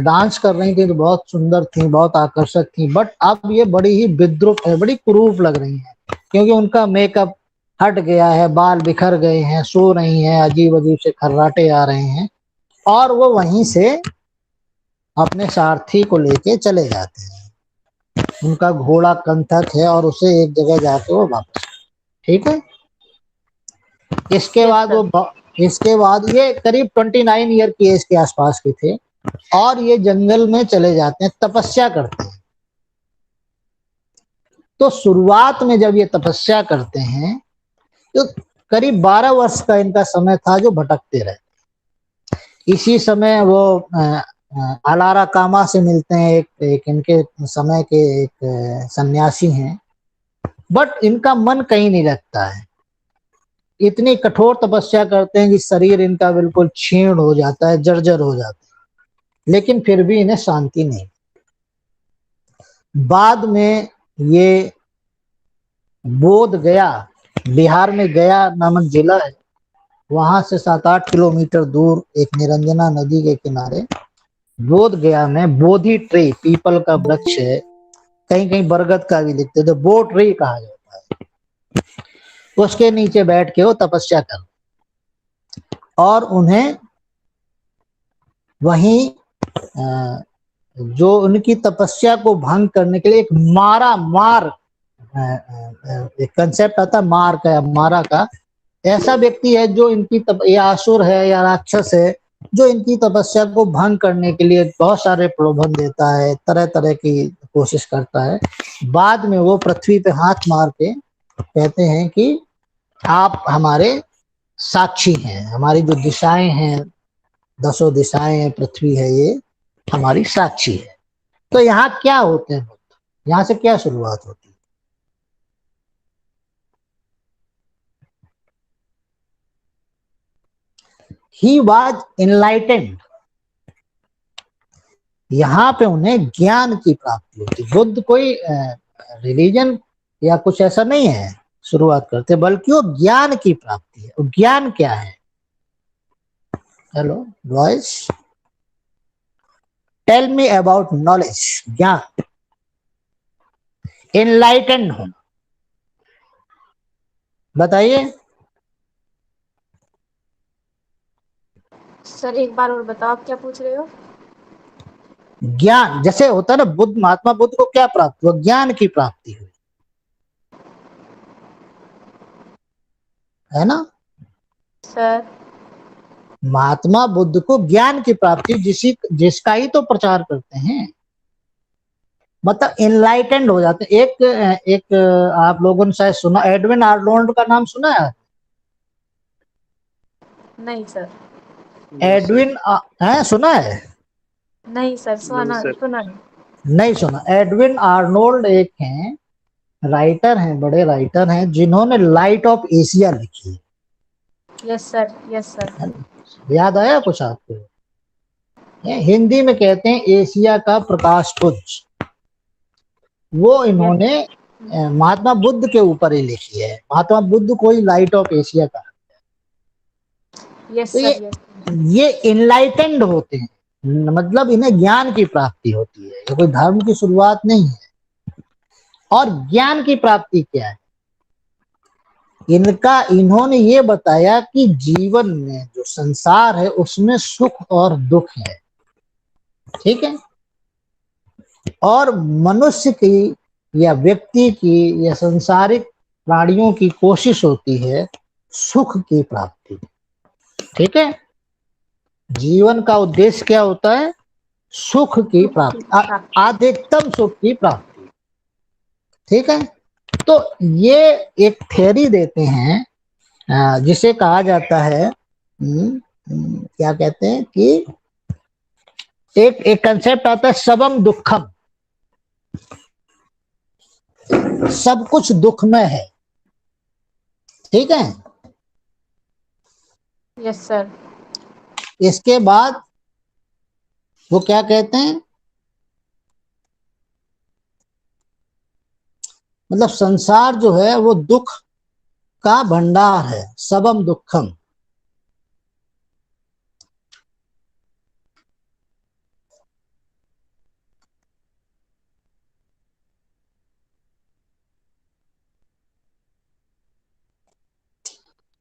डांस कर रही थी तो बहुत सुंदर थी, बहुत आकर्षक थी, बट अब ये बड़ी ही विद्रूप है, बड़ी कुरूप लग रही हैं, क्योंकि उनका मेकअप हट गया है, बाल बिखर गए हैं, सो रही हैं, अजीब अजीब से खर्राटे आ रहे हैं, और वो वहीं से अपने सारथी को लेके चले जाते हैं। उनका घोड़ा कंटक है और उसे एक जगह जाके वो वापस, ठीक है। इसके यस बाद सर। इसके बाद ये करीब 29 ईयर की एज के आसपास के थे, और ये जंगल में चले जाते हैं, तपस्या करते हैं। तो शुरुआत में जब ये तपस्या करते हैं तो करीब 12 वर्ष का इनका समय था जो भटकते रहे। इसी समय वो अलारा कामा से मिलते हैं, एक इनके समय के एक सन्यासी हैं, बट इनका मन कहीं नहीं लगता है। इतनी कठोर तपस्या करते हैं कि शरीर इनका बिल्कुल क्षीण हो जाता है, जर्जर हो जाता है, लेकिन फिर भी इन्हें शांति नहीं। बाद में ये बोध गया, बिहार में गया नामक जिला है, वहां से 7-8 किलोमीटर दूर एक निरंजना नदी के किनारे बोध गया में बोधि ट्री, पीपल का वृक्ष है, कहीं कहीं बरगद का भी लिखते तो बो ट्री कहा जाता है, उसके नीचे बैठ के वो तपस्या कर, और उन्हें वहीं जो उनकी तपस्या को भंग करने के लिए एक एक कंसेप्ट आता है मार का या मारा का, ऐसा व्यक्ति है जो इनकी या असुर है या राक्षस है, जो इनकी तपस्या को भंग करने के लिए बहुत सारे प्रलोभन देता है, तरह तरह की कोशिश करता है। बाद में वो पृथ्वी पे हाथ मार के कहते हैं कि आप हमारे साक्षी हैं, हमारी जो दिशाएं हैं, 10 दिशाएं हैं, पृथ्वी है, ये हमारी साक्षी है। तो यहाँ क्या होते हैं बुद्ध, यहाँ से क्या शुरुआत होती है? ही वॉज इनलाइटेंड, यहाँ पे उन्हें ज्ञान की प्राप्ति होती। बुद्ध कोई रिलीजन या कुछ ऐसा नहीं है शुरुआत करते, बल्कि वो ज्ञान की प्राप्ति है। और ज्ञान क्या है? Hello voice, tell me about knowledge. ज्ञान, इनलाइटेंड होना, बताइए। सर एक बार और बताओ, आप क्या पूछ रहे हो? ज्ञान जैसे होता है ना, बुद्ध, महात्मा बुद्ध को क्या प्राप्त हुआ? ज्ञान की प्राप्ति हुई, है ना। सर महात्मा बुद्ध को ज्ञान की प्राप्ति, जिसका ही तो प्रचार करते हैं, मतलब इनलाइटेंड हो जाते हैं। एक आप लोगों ने शायद सुना, एडविन आर्नोल्ड का नाम सुना है? नहीं सर। एडविन है, सुना है? नहीं सर, सुना सुना नहीं। नहीं सुना। एडविन आर्नोल्ड एक हैं, राइटर हैं, बड़े राइटर हैं, जिन्होंने लाइट ऑफ एशिया लिखी है। Yes sir, yes sir. याद आया कुछ आपको? हिंदी में कहते हैं एशिया का प्रकाश पुंज। वो इन्होंने महात्मा बुद्ध के ऊपर ही लिखी है। महात्मा बुद्ध को ही लाइट ऑफ एशिया का। यस तो सर, यस। ये इनलाइटेंड होते हैं, मतलब इन्हें ज्ञान की प्राप्ति होती है, ये कोई धर्म की शुरुआत नहीं है। और ज्ञान की प्राप्ति क्या है इनका? इन्होंने ये बताया कि जीवन में जो संसार है उसमें सुख और दुख है, ठीक है। और मनुष्य की या व्यक्ति की या संसारिक प्राणियों की कोशिश होती है सुख की प्राप्ति, ठीक है। जीवन का उद्देश्य क्या होता है? सुख की प्राप्ति, अधिकतम सुख की प्राप्ति, ठीक है। तो ये एक थ्योरी देते हैं जिसे कहा जाता है क्या कहते हैं कि एक कंसेप्ट आता है सबम दुखम, सब कुछ दुखमय है, ठीक है। Yes sir. इसके बाद वो क्या कहते हैं, मतलब संसार जो है वो दुख का भंडार है, सबम दुखम।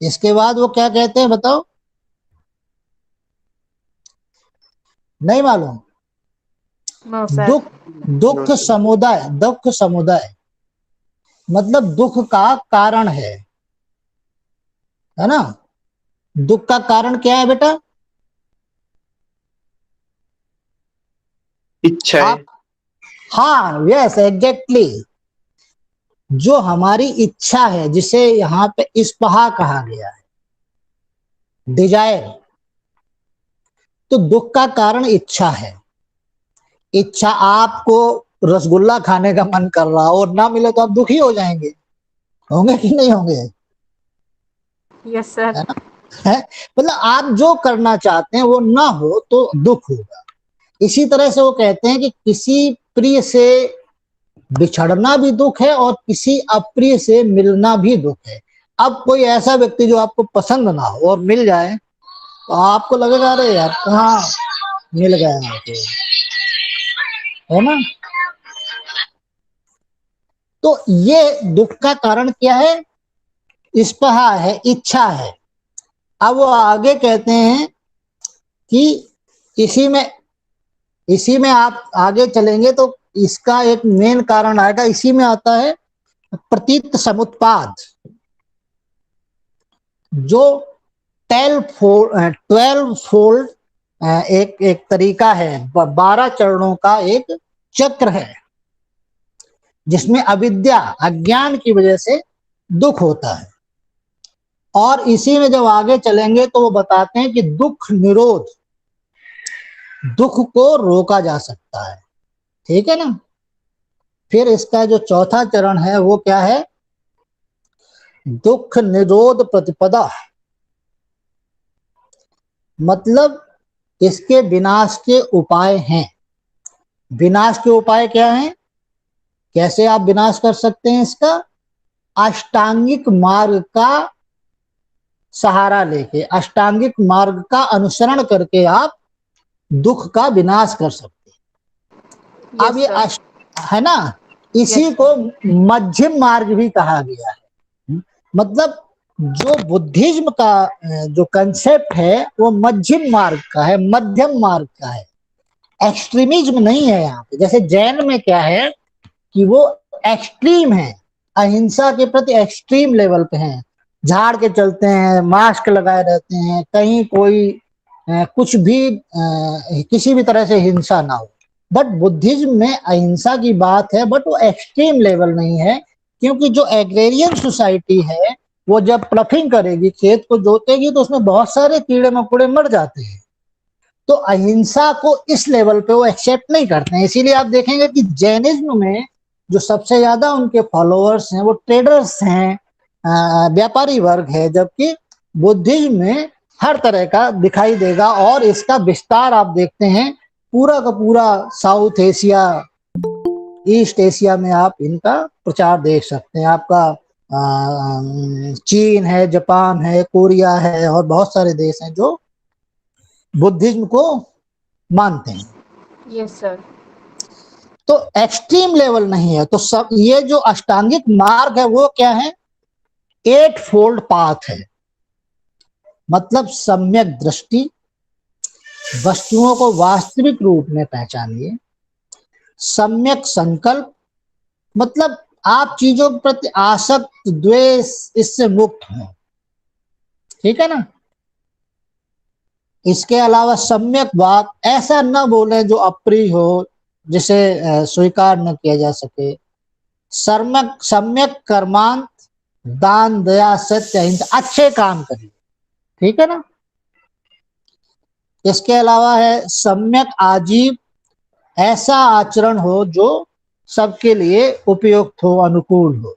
इसके बाद वो क्या कहते हैं बताओ? नहीं मालूम? No sir. दुख, दुख समुदाय, दुख समुदाय मतलब दुख का कारण है ना? दुख का कारण क्या है बेटा? इच्छा है। आप, हाँ यस एग्जैक्टली, जो हमारी इच्छा है, जिसे यहाँ पे इस्पहा कहा गया है, डिजायर। तो दुख का कारण इच्छा है। इच्छा, आपको रसगुल्ला खाने का मन कर रहा हो और ना मिले तो आप दुखी हो जाएंगे, होंगे कि नहीं होंगे? Yes sir. है ना? है, मतलब आप जो करना चाहते हैं वो ना हो तो दुख होगा। इसी तरह से वो कहते हैं कि किसी प्रिय से बिछड़ना भी दुख है और किसी अप्रिय से मिलना भी दुख है। अब कोई ऐसा व्यक्ति जो आपको पसंद ना हो और मिल जाए तो आपको लगेगा अरे यार कहाँ मिल गया आपको, है ना? तो ये दुख का कारण क्या है? इस्पहा है, इच्छा है। अब वो आगे कहते हैं कि इसी में आप आगे चलेंगे तो इसका एक मेन कारण आएगा, इसी में आता है प्रतीत समुत्पाद, जो 12 फोल्ड एक एक तरीका है, 12 चरणों का एक चक्र है, जिसमें अविद्या, अज्ञान की वजह से दुख होता है। और इसी में जब आगे चलेंगे तो वो बताते हैं कि दुख निरोध, दुख को रोका जा सकता है, ठीक है ना? फिर इसका जो चौथा चरण है वो क्या है? दुख निरोध प्रतिपदा, मतलब इसके विनाश के उपाय हैं। विनाश के उपाय क्या हैं? कैसे आप विनाश कर सकते हैं इसका? अष्टांगिक मार्ग का सहारा लेके, अष्टांगिक मार्ग का अनुसरण करके आप दुख का विनाश कर सकते हैं। अब ये है ना, इसी को मध्यम मार्ग भी कहा गया है। मतलब जो बुद्धिज्म का जो कंसेप्ट है वो मध्यम मार्ग का है, मध्यम मार्ग का है, एक्सट्रीमिज्म नहीं है यहाँ पे। जैसे जैन में क्या है कि वो एक्सट्रीम है, अहिंसा के प्रति एक्सट्रीम लेवल पे हैं, झाड़ के चलते हैं, मास्क लगाए रहते हैं, कहीं कोई कुछ भी किसी भी तरह से हिंसा ना हो। बट बुद्धिज्म में अहिंसा की बात है, बट वो एक्सट्रीम लेवल नहीं है, क्योंकि जो एग्रेरियन सोसाइटी है वो जब प्लफिंग करेगी, खेत को जोतेगी, तो उसमें बहुत सारे कीड़े मकोड़े मर जाते हैं। तो अहिंसा को इस लेवल पे वो एक्सेप्ट नहीं करते हैं। इसीलिए आप देखेंगे कि जैनिज्म में जो सबसे ज्यादा उनके फॉलोअर्स हैं वो ट्रेडर्स हैं, व्यापारी वर्ग है, जबकि बुद्धिज्म में हर तरह का दिखाई देगा। और इसका विस्तार आप देखते हैं पूरा का पूरा साउथ एशिया, ईस्ट एशिया में आप इनका प्रचार देख सकते हैं। आपका चीन है, जापान है, कोरिया है और बहुत सारे देश हैं जो बुद्धिज्म को मानते हैं। Yes sir. तो एक्सट्रीम लेवल नहीं है। तो सब ये जो अष्टांगिक मार्ग है वो क्या है? 8 फोल्ड पाथ है। मतलब सम्यक दृष्टि, वस्तुओं को वास्तविक रूप में पहचानिए। सम्यक संकल्प, मतलब आप चीजों के प्रति आसक्त, द्वेष, इससे मुक्त हो, ठीक है ना? इसके अलावा सम्यक वाक, ऐसा न बोले जो अप्रिय हो, जिसे स्वीकार न किया जा सके। सम्यक कर्मांत, दान, दया, सत्य, अहिंसा, अच्छे काम करिए, ठीक है ना? इसके अलावा है सम्यक आजीव, ऐसा आचरण हो जो सबके लिए उपयुक्त हो, अनुकूल हो।